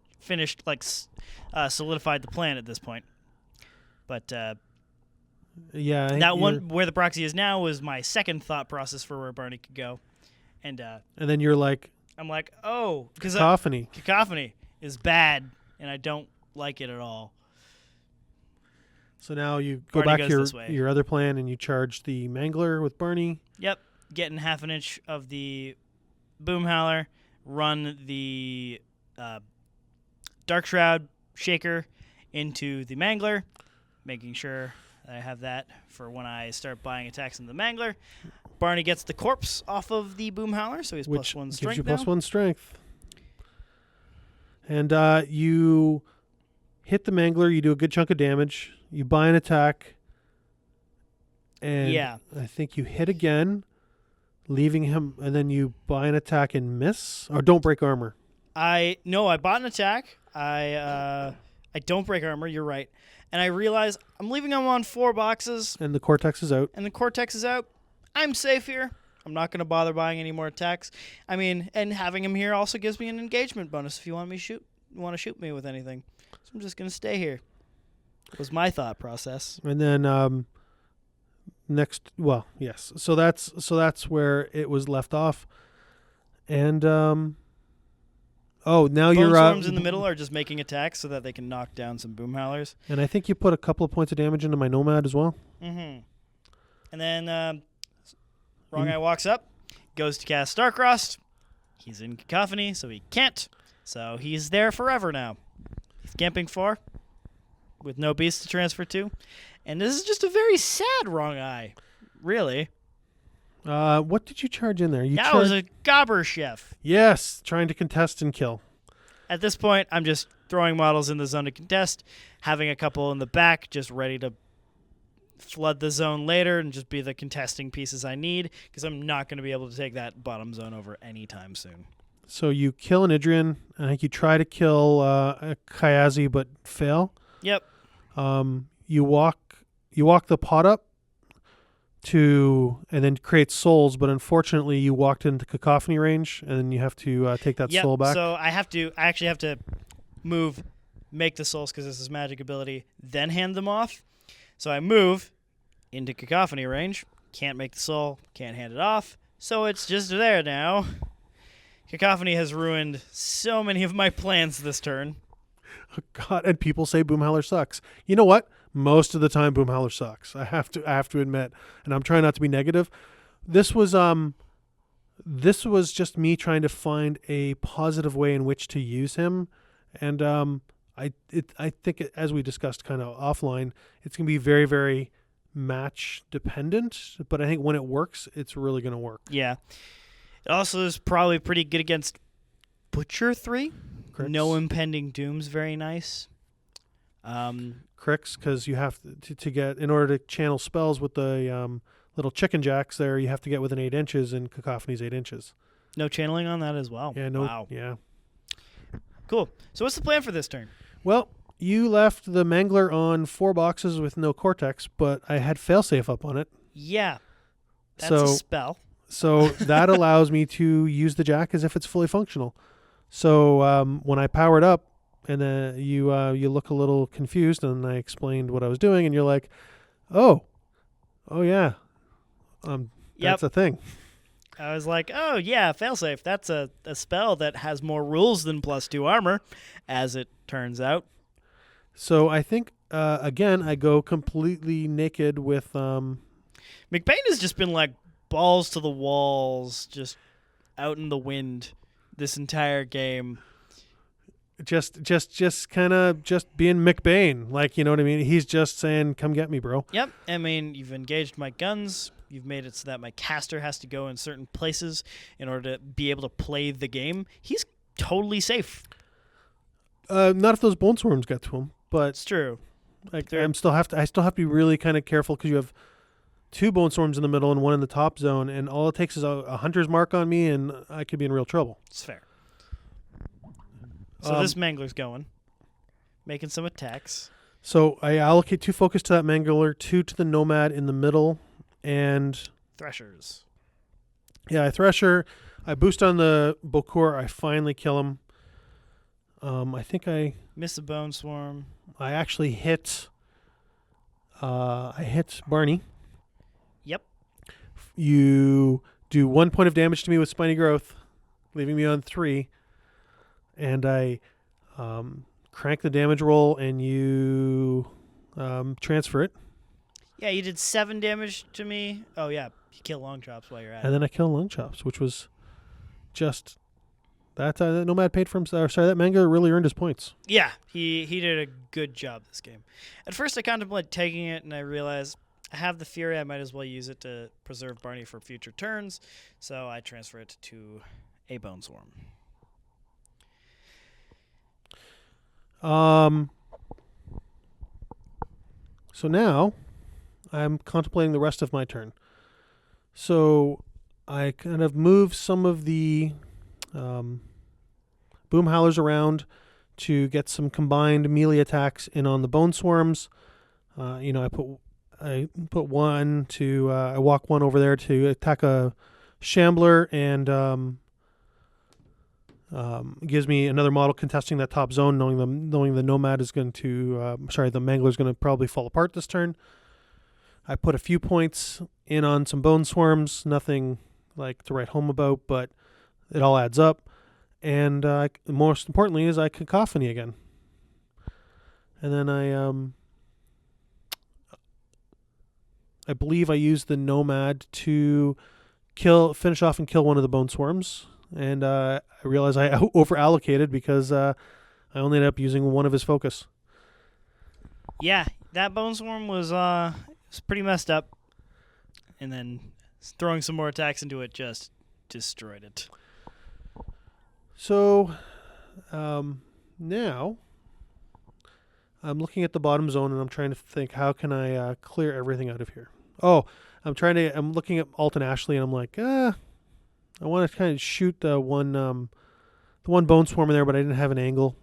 solidified the plan at this point. But yeah, that one where the proxy is now was my second thought process for where Barney could go. And then you're like, I'm like, oh, because cacophony. Cacophony is bad, and I don't like it at all. So now you go Barney back to your other plan, and you charge the Mangler with Barney. Yep, getting half an inch of the Boomhowler, run the Dark Shroud Shaker into the Mangler, making sure that I have that for when I start buying attacks in the Mangler. Barney gets the corpse off of the Boomhowler, so he's Which +1 gives strength you now. +1 strength. And you hit the Mangler, you do a good chunk of damage, you buy an attack, and yeah. I think you hit again, leaving him, and then you buy an attack and miss, or don't break armor. I bought an attack. I don't break armor, you're right. And I realize I'm leaving him on 4 boxes. And the Cortex is out. And the Cortex is out. I'm safe here. I'm not going to bother buying any more attacks. I mean, and having him here also gives me an engagement bonus if you want to shoot me with anything. So I'm just going to stay here. Was my thought process. And then yes. So that's where it was left off. And now Bone you're Swarms in the middle are just making attacks so that they can knock down some Boomhowlers. And I think you put a couple of points of damage into my Nomad as well. Mm-hmm. And then Wrong Eye walks up, goes to cast Starcrossed. He's in Cacophony, so he can't. So he's there forever now. He's camping 4 with no beast to transfer to. And this is just a very sad Wrong Eye, really. What did you charge in there? That was a Gobber Chef. Yes, trying to contest and kill. At this point, I'm just throwing models in the zone to contest, having a couple in the back just ready to flood the zone later and just be the contesting pieces I need, because I'm not going to be able to take that bottom zone over anytime soon. So you kill an Idrian. I think you try to kill a Kayazy but fail. Yep. You walk the pot up and then create souls, but unfortunately you walked into Cacophony range, and then you have to take that soul back. So I actually have to make the souls because this is magic ability, then hand them off. So I move into Cacophony range, can't make the soul, can't hand it off, so it's just there now. Cacophony has ruined so many of my plans this turn. Oh God, and people say Boomhowler sucks. You know what? Most of the time Boomhowler sucks. I have to admit, and I'm trying not to be negative. This was just me trying to find a positive way in which to use him, and I think as we discussed kind of offline, it's going to be very, very match dependent, but I think when it works, it's really going to work. Yeah. It also is probably pretty good against Butcher 3. Crits. No Impending Doom's very nice. Cricks, because you have to get, in order to channel spells with the little chicken jacks there, you have to get within 8 inches, and Cacophony's 8 inches. No channeling on that as well. Yeah, no. Wow. Yeah. Cool. So what's the plan for this turn? Well, you left the Mangler on 4 boxes with no Cortex, but I had failsafe up on it. Yeah. That's a spell. So that allows me to use the jack as if it's fully functional. So when I powered up, and then you look a little confused, and I explained what I was doing, and you're like, oh yeah, that's a thing. I was like, oh yeah, failsafe. That's a spell that has more rules than +2 armor, as it turns out. So I think again I go completely naked with. Macbain has just been like balls to the walls, just out in the wind this entire game. Just kind of just being Macbain, like, you know what I mean? He's just saying, come get me, bro. Yep. I mean, you've engaged my guns. You've made it so that my caster has to go in certain places in order to be able to play the game. He's totally safe. Not if those bone swarms get to him, but It's true. I still have to be really kind of careful because you have 2 bone swarms in the middle and 1 in the top zone, and all it takes is a hunter's mark on me, and I could be in real trouble. It's fair. So this Mangler's going, making some attacks. So I allocate 2 focus to that Mangler, 2 to the Nomad in the middle, and Threshers. Yeah, I Thresher. I boost on the Bokur. I finally kill him. I think I Miss a Bone Swarm. I actually hit. I hit Barney. Yep. You do 1 point of damage to me with Spiny Growth, leaving me on 3, and I crank the damage roll, and you transfer it. Yeah, you did 7 damage to me. Oh yeah, you kill long chops while you're at it. And then I kill long chops, which was just that Nomad paid for himself. Sorry, that Mangler really earned his points. Yeah, he did a good job this game. At first I contemplated taking it, and I realized I have the Fury. I might as well use it to preserve Barney for future turns. So I transfer it to a Bone Swarm. So now I'm contemplating the rest of my turn. So I kind of move some of the Boomhowlers around to get some combined melee attacks in on the Bone Swarms. I put one to I walk one over there to attack a Shambler, and gives me another model contesting that top zone, knowing the Nomad is going to the Mangler is going to probably fall apart this turn. I put a few points in on some Bone Swarms, nothing like to write home about, but it all adds up. And most importantly is I Cacophony again. And then I believe I used the Nomad to finish off and kill one of the Bone Swarms. And I realized I over-allocated because I only ended up using one of his focus. Yeah, that Bone Swarm was pretty messed up. And then throwing some more attacks into it just destroyed it. So now I'm looking at the bottom zone, and I'm trying to think, how can I clear everything out of here? Oh, I'm looking at Alten Ashley, and I'm like, I want to kind of shoot the one Bone Swarm in there, but I didn't have an angle.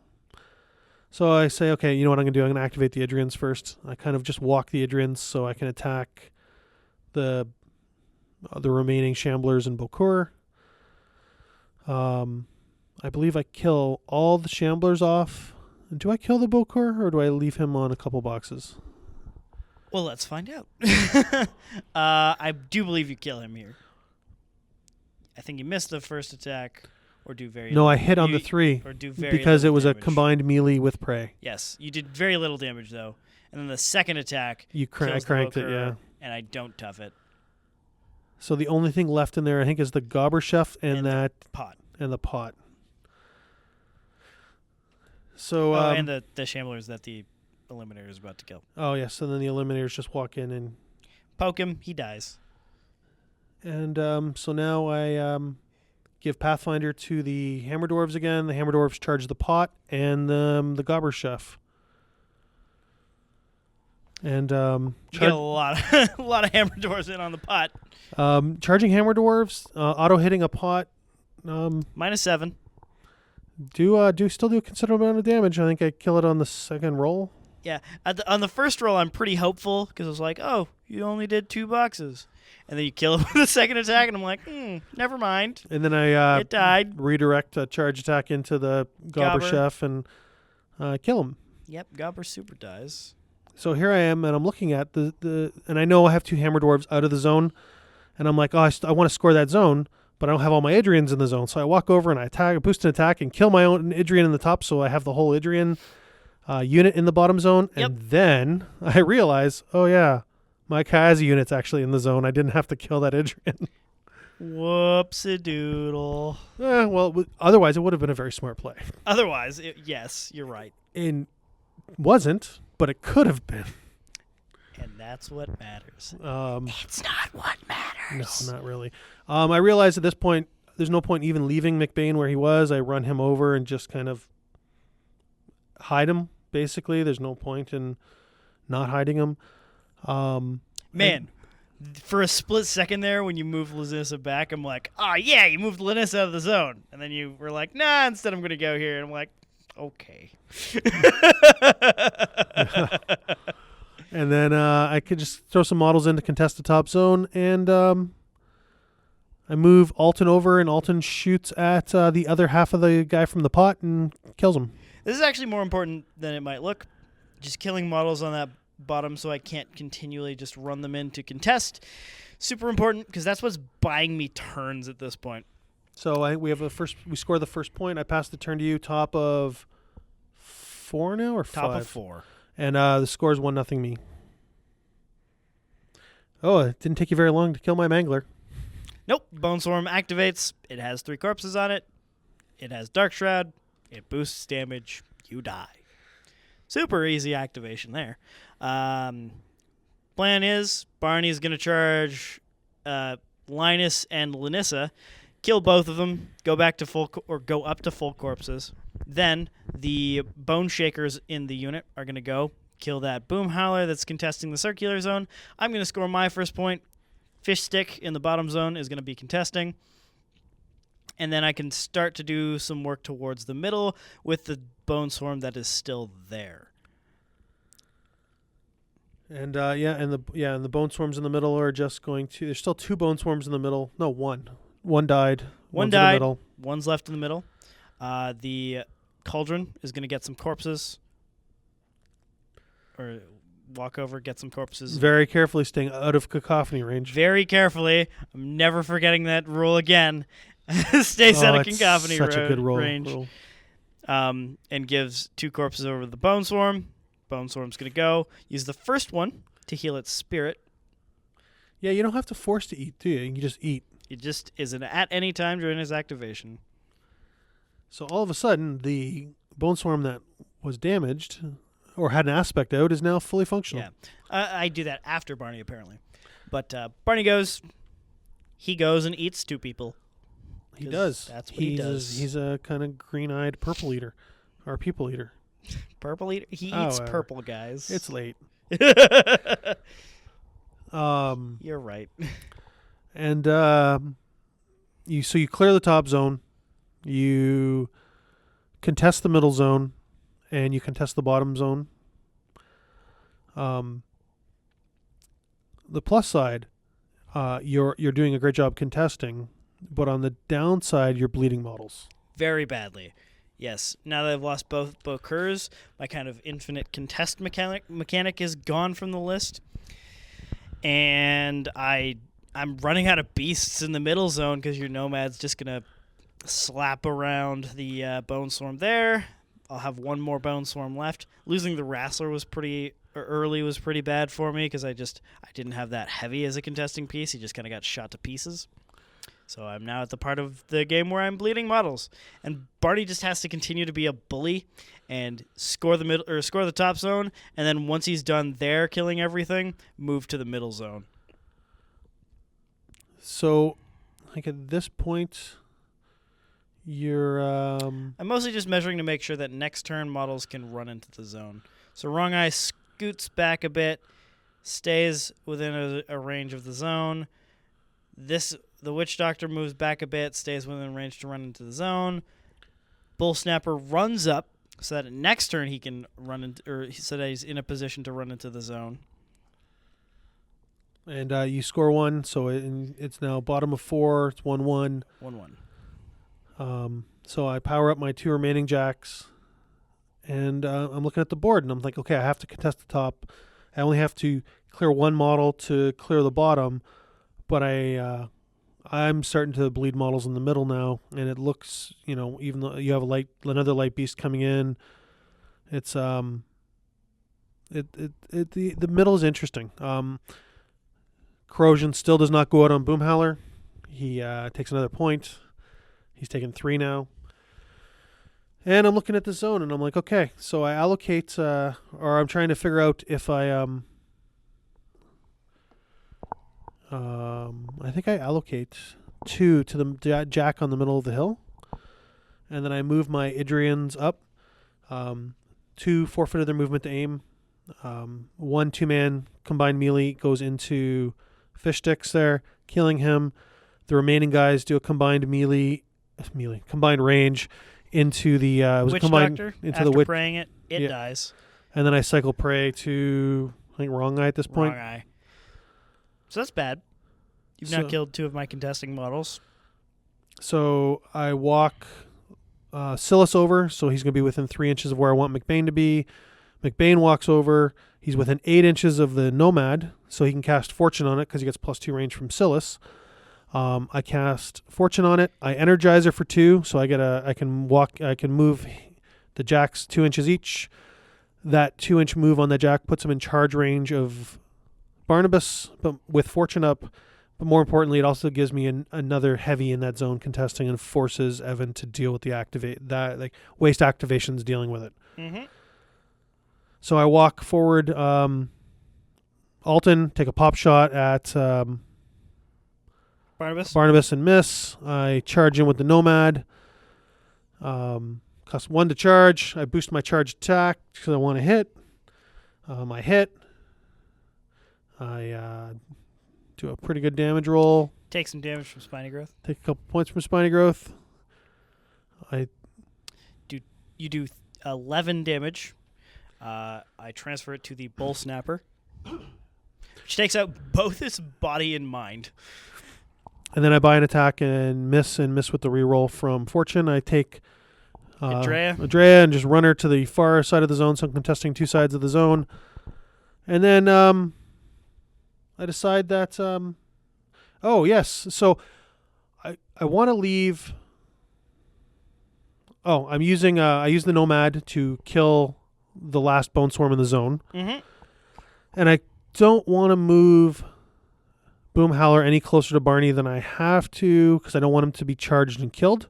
So I say, okay, you know what I'm going to do? I'm going to activate the Idrians first. I kind of just walk the Idrians so I can attack the remaining Shamblers and Bokur. I believe I kill all the Shamblers off. Do I kill the Bokur, or do I leave him on a couple boxes? Well, let's find out. I do believe you kill him here. I think you missed the first attack, or do very No, little. I hit on the 3 or do very because it little was damage. a combined melee with prey. Yes, you did very little damage, though. And then the second attack, I kills cranked the it, Bokur, yeah. And I don't tough it. So the only thing left in there, I think, is the Gobber Chef and the pot. And the pot. So and the Shamblers that the Eliminator is about to kill. Oh yes, and then the Eliminators just walk in and Poke him, he dies. And so now I give Pathfinder to the Hammer Dwarves again. The Hammer Dwarves charge the pot and the Gobber Chef. And you get a lot of Hammer Dwarves in on the pot. Charging Hammer Dwarves, auto hitting a pot. -7. Do still do a considerable amount of damage. I think I kill it on the second roll. Yeah, on the first roll, I'm pretty hopeful because I was like, "Oh, you only did 2 boxes," and then you kill him with the second attack, and I'm like, never mind." And then I it died. Redirect a charge attack into the Gobber Chef and kill him. Yep, Gobber super dies. So here I am, and I'm looking at the and I know I have 2 Hammer Dwarves out of the zone, and I'm like, I want to score that zone, but I don't have all my Idrians in the zone. So I walk over and I boost an attack and kill my own Idrian in the top, so I have the whole Idrian unit in the bottom zone. Yep. And then I realize, oh yeah, my Kayazy unit's actually in the zone. I didn't have to kill that Idrian. Whoopsie-doodle. Well, otherwise it would have been a very smart play. Otherwise, yes, you're right. It wasn't, but it could have been. And that's what matters. It's not what matters. No, not really. I realized at this point, there's no point even leaving Macbain where he was. I run him over and just kind of hide him basically. There's no point in not hiding them. Man, for a split second there when you moved Lanyssa back, I'm like, oh, yeah, you moved Lynus out of the zone. And then you were like, nah, instead I'm going to go here. And I'm like, okay. And then I could just throw some models in to contest the top zone, and I move Alten over, and Alten shoots at the other half of the guy from the pot and kills him. This is actually more important than it might look. Just killing models on that bottom so I can't continually just run them in to contest. Super important because that's what's buying me turns at this point. So I think we score the first point. I pass the turn to you. Top of 4 now or 5? Top of 4. And the score is 1-0 me. Oh, it didn't take you very long to kill my Mangler. Nope. Bone Swarm activates. It has 3 corpses on it. It has Dark Shroud. It boosts damage. You die. Super easy activation there. Plan is Barney's going to charge Lynus and Lanyssa, kill both of them, go up to full corpses. Then the Bone Shakers in the unit are going to go kill that Boomhowler that's contesting the circular zone. I'm going to score my first point. Fish Stick in the bottom zone is going to be contesting. And then I can start to do some work towards the middle with the Bone Swarm that is still there. And and the Bone Swarms in the middle are just going to. There's still 2 Bone Swarms in the middle. No, one. One died. One One's died. in the middle. One's left in the middle. The Cauldron is going to get some corpses. Or walk over, get some corpses. Very carefully staying out of cacophony range. Very carefully. I'm never forgetting that rule again. Stays out of cacophony such a good range. And gives 2 corpses over the Bone Swarm. Bone Swarm's going to go. Use the first one to heal its spirit. Yeah, you don't have to force to eat, do you? You can just eat. It just isn't at any time during his activation. So all of a sudden, the Bone Swarm that was damaged or had an aspect out is now fully functional. Yeah. I do that after Barney, apparently. But Barney goes. He goes and eats 2 people. He does. That's what he does. He's a kind of green-eyed purple eater. Or people eater. Purple eater? He eats purple, guys. It's late. You're right. And you clear the top zone, you contest the middle zone, and you contest the bottom zone. The plus side, you're doing a great job contesting, but on the downside, you're bleeding models. Very badly. Yes. Now that I've lost both Bokurs, my kind of infinite contest mechanic is gone from the list. And I'm running out of beasts in the middle zone because your Nomad's just going to slap around the Bone Swarm there. I'll have 1 more Bone Swarm left. Losing the Wrestler was pretty bad for me because I didn't have that heavy as a contesting piece. He just kind of got shot to pieces. So I'm now at the part of the game where I'm bleeding models, and Barney just has to continue to be a bully and score the top zone, and then once he's done there killing everything, move to the middle zone. So, like at this point, you're. I'm mostly just measuring to make sure that next turn models can run into the zone. So Wrong Eye scoots back a bit, stays within a range of the zone. The Witch Doctor moves back a bit, stays within range to run into the zone. Bull Snapper runs up so that next turn he can run into, or so that he's in a position to run into the zone. And you score 1, so it's now bottom of 4. It's 1-1. 1-1. So I power up my 2 remaining jacks, and I'm looking at the board, and I'm like, okay, I have to contest the top. I only have to clear 1 model to clear the bottom, but I'm starting to bleed models in the middle now, and it looks, even though you have another light beast coming in, it's the middle is interesting. Corrosion still does not go out on Boomhowler. He takes another point. He's taken 3 now. And I'm looking at the zone, and I'm like, okay, so I allocate, or I'm trying to figure out if I think I allocate 2 to the jack on the middle of the hill, and then I move my Idrians up 2 forfeited their movement to aim. 1 2-man combined melee goes into fish sticks there, killing him. The remaining guys do a combined combined range into the Witch combined Doctor, into after the witch, praying it dies. and then I cycle prey to I think wrong eye at this point. Wrong eye. So that's bad. You've now killed 2 of my contesting models. So I walk Sylys over, so he's going to be within 3 inches of where I want Macbain to be. Macbain walks over. He's within 8 inches of the Nomad, so he can cast Fortune on it because he gets +2 range from Sylys. I cast Fortune on it. I energize her for 2, so I can move the jacks 2 inches each. That 2-inch move on the jack puts him in charge range of Barnabas, but with Fortune up. But more importantly, it also gives me another heavy in that zone contesting and forces Evan to deal with the waste activations dealing with it. Mm-hmm. So I walk forward. Alten, take a pop shot at Barnabas and miss. I charge in with the Nomad. Cost 1 to charge. I boost my charge attack because I want to hit. I hit. I do a pretty good damage roll. Take some damage from Spiny Growth. Take a couple points from Spiny Growth. You do 11 damage. I transfer it to the Bull Snapper, which takes out both his body and mind. And then I buy an attack and miss with the reroll from Fortune. I take Adrea and just run her to the far side of the zone, so I'm contesting 2 sides of the zone. And then I decide that so I want to leave. I use the Nomad to kill the last Bone Swarm in the zone. Mm-hmm. And I don't want to move Boomhowler any closer to Barney than I have to because I don't want him to be charged and killed.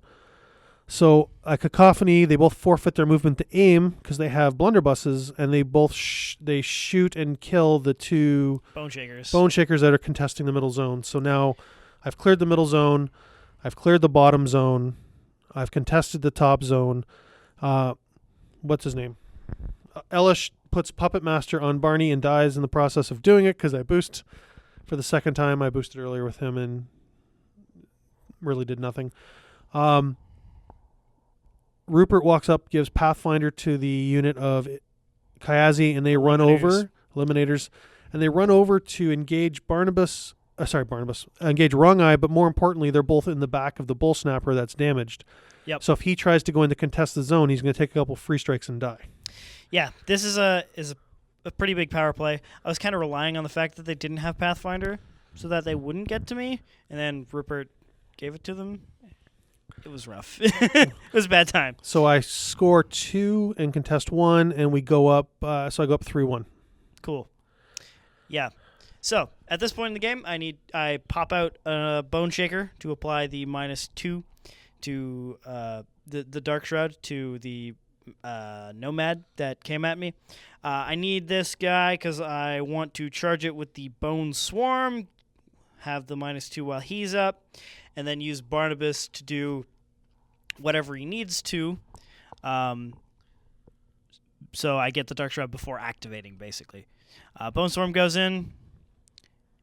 So a Cacophony, they both forfeit their movement to aim because they have blunderbusses, and they both they shoot and kill the 2 Bone Shakers that are contesting the middle zone. So now I've cleared the middle zone, I've cleared the bottom zone, I've contested the top zone. What's his name? Eilish puts Puppet Master on Barney and dies in the process of doing it because I boost for the second time. I boosted earlier with him and really did nothing. Rhupert walks up, gives Pathfinder to the unit of Kayazy, and they run over, Eliminators, and they run over to engage engage Wrong Eye, but more importantly, they're both in the back of the Bull Snapper that's damaged. Yep. So if he tries to go in to contest the zone, he's going to take a couple free strikes and die. Yeah, this is a pretty big power play. I was kind of relying on the fact that they didn't have Pathfinder so that they wouldn't get to me, and then Rhupert gave it to them. It was rough. It was a bad time. So I score 2 and contest 1, and we go up. So I go up 3-1. Cool. Yeah. So at this point in the game, I pop out a Bone Shaker to apply the -2 to the Dark Shroud to the Nomad that came at me. I need this guy because I want to charge it with the Bone Swarm, have the -2 while he's up, and then use Barnabas to do whatever he needs to. So I get the Dark Shroud before activating, basically. Bone Swarm goes in,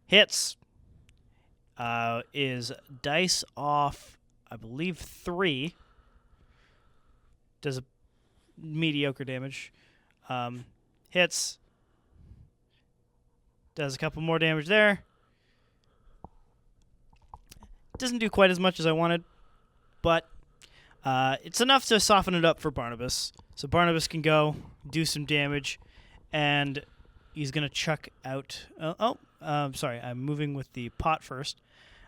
hits, is dice off, I believe, 3. Does a mediocre damage. Hits. Does a couple more damage there. Doesn't do quite as much as I wanted, but it's enough to soften it up for Barnabas. So Barnabas can go, do some damage, and he's going to chuck out... sorry, I'm moving with the pot first,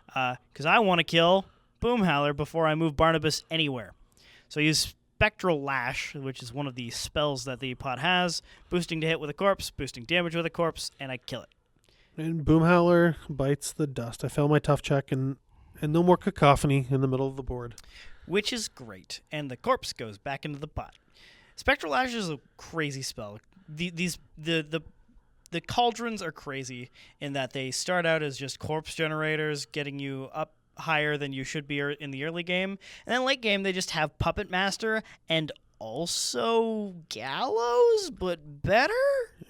because I want to kill Boomhowler before I move Barnabas anywhere. So I use Spectral Lash, which is one of the spells that the pot has, boosting to hit with a corpse, boosting damage with a corpse, and I kill it. And Boomhowler bites the dust. I fail my tough check, and no more Cacophony in the middle of the board. Which is great, and the corpse goes back into the pot. Spectral Lash is a crazy spell. The cauldrons are crazy in that they start out as just corpse generators, getting you up higher than you should be in the early game, and then late game they just have Puppet Master and also Gallows, but better?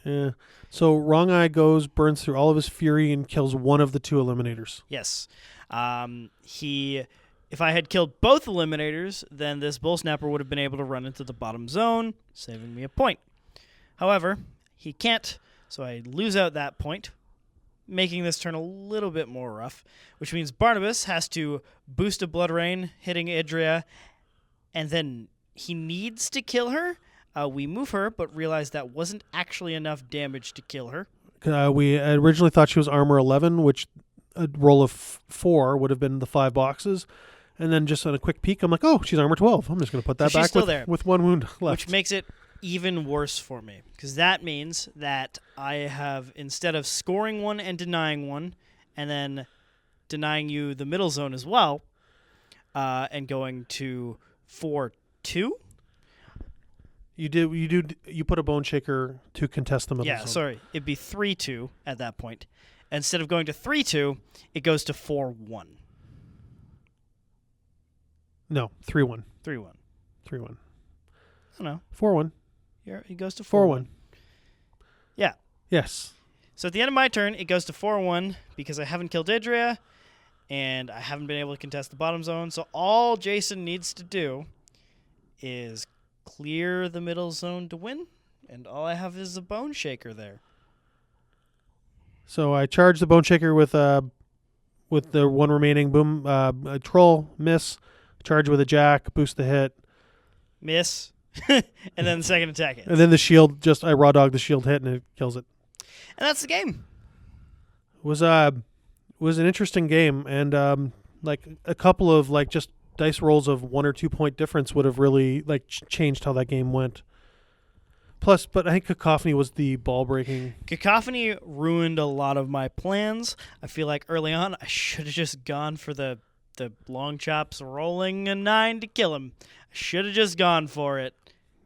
Yeah. So Wrong Eye burns through all of his fury and kills one of the 2 Eliminators. Yes. If I had killed both Eliminators, then this Bull Snapper would have been able to run into the bottom zone, saving me a point. However, he can't, so I lose out that point, making this turn a little bit more rough, which means Barnabas has to boost a Blood Rain, hitting Idria, and then he needs to kill her. We move her, but realize that wasn't actually enough damage to kill her. We originally thought she was armor 11, which a roll of 4 would have been the 5 boxes. And then just on a quick peek, I'm like, oh, she's armor 12. I'm just going to put that So she's back still there, with 1 wound left. which makes it even worse for me, because that means that I have, instead of scoring 1 and denying 1, and then denying you the middle zone as well, and going to 4-2. You put a Bone Shaker to contest the middle zone. Yeah, sorry. It'd be 3-2 at that point. Instead of going to 3-2, it goes to 4-1. No, 3-1. 3-1. 3-1. I don't know. 4-1. It goes to 4-1. Yeah. Yes. So at the end of my turn, it goes to 4-1 because I haven't killed Idria, and I haven't been able to contest the bottom zone. So all Jason needs to do is clear the middle zone to win, and all I have is a Bone Shaker there. So I charge the Bone Shaker with the 1 remaining boom troll, miss, charge with a jack, boost the hit. Miss. And then the second attack hits. And then the shield, I raw dog the shield hit and it kills it. And that's the game. It was an interesting game, and like a couple of just dice rolls of 1 or 2 point difference would have really changed how that game went. Plus, but I think Cacophony was the ball breaking. Cacophony ruined a lot of my plans. I feel like early on I should have just gone for the long chops, rolling a 9 to kill him. I should have just gone for it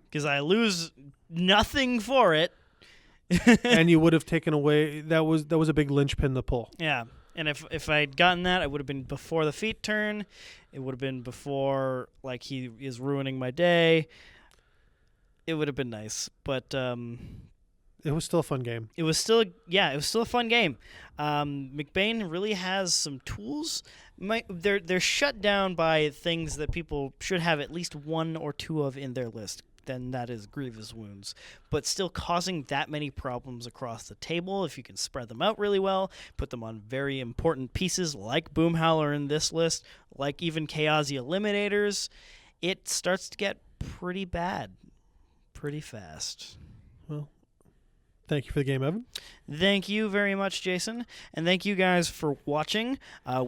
because I lose nothing for it. And you would have taken away that was a big linchpin to pull. Yeah. And if I'd gotten that, it would have been before the feat turn. It would have been before he is ruining my day. It would have been nice, but it was still a fun game. It was still a fun game. Macbain really has some tools. They're shut down by things that people should have at least 1 or 2 of in their list. Then that is grievous wounds, but still causing that many problems across the table. If you can spread them out really well, put them on very important pieces like Boomhowler in this list, like even Kayazy Eliminators, it starts to get pretty bad pretty fast. Well, thank you for the game, Evan. Thank you very much, Jason. And thank you guys for watching.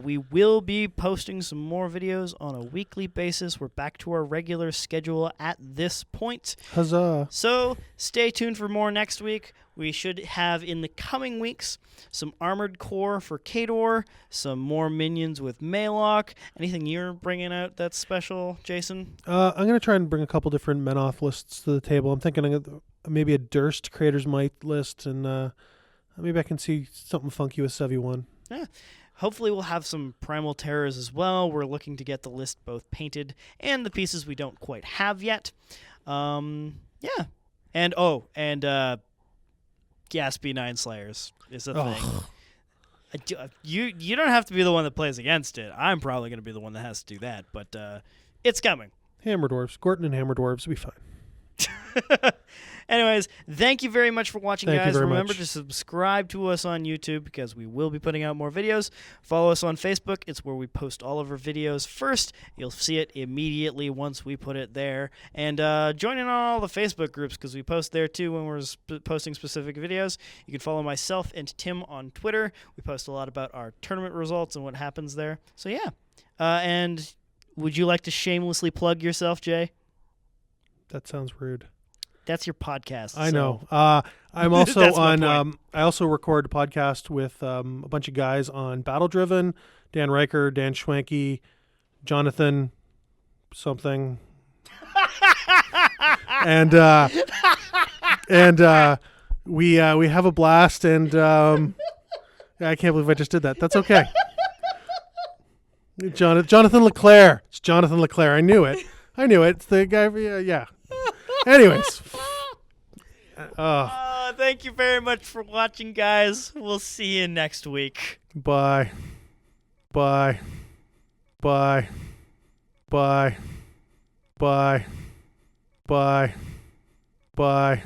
We will be posting some more videos on a weekly basis. We're back to our regular schedule at this point. Huzzah. So stay tuned for more next week. We should have in the coming weeks some Armored Core for Khador, some more minions with Maylock. Anything you're bringing out that's special, Jason? I'm going to try and bring a couple different Men-Off lists to the table. I'm thinking of maybe a Durst Creator's Might list, and maybe I can see something funky with Sevi 1. Yeah. Hopefully we'll have some Primal Terrors as well. We're looking to get the list both painted and the pieces we don't quite have yet. Yeah. And Gaspy 9 Slayers is a thing. You don't have to be the one that plays against it. I'm probably going to be the one that has to do that, but it's coming. Hammer Dwarves. Gorton and Hammer Dwarves will be fine. Anyways, thank you very much for watching, Thank you guys. very Remember much. to subscribe to us on YouTube because we will be putting out more videos. Follow us on Facebook. It's where we post all of our videos first. You'll see it immediately once we put it there. And join in on all the Facebook groups because we post there too when we're posting specific videos. You can follow myself and Tim on Twitter. We post a lot about our tournament results and what happens there. So yeah. And would you like to shamelessly plug yourself, Jay? That sounds rude. That's your podcast. I so. know. I'm also That's my on. point. I also record a podcast with a bunch of guys on Battle Driven. Dan Riker, Dan Schwanke, Jonathan, something, and we have a blast. And I can't believe I just did that. That's okay. Jonathan LeClaire. It's Jonathan LeClaire. I knew it. It's the guy. Yeah. Anyways. Thank you very much for watching, guys. We'll see you next week. Bye. Bye. Bye. Bye. Bye. Bye. Bye.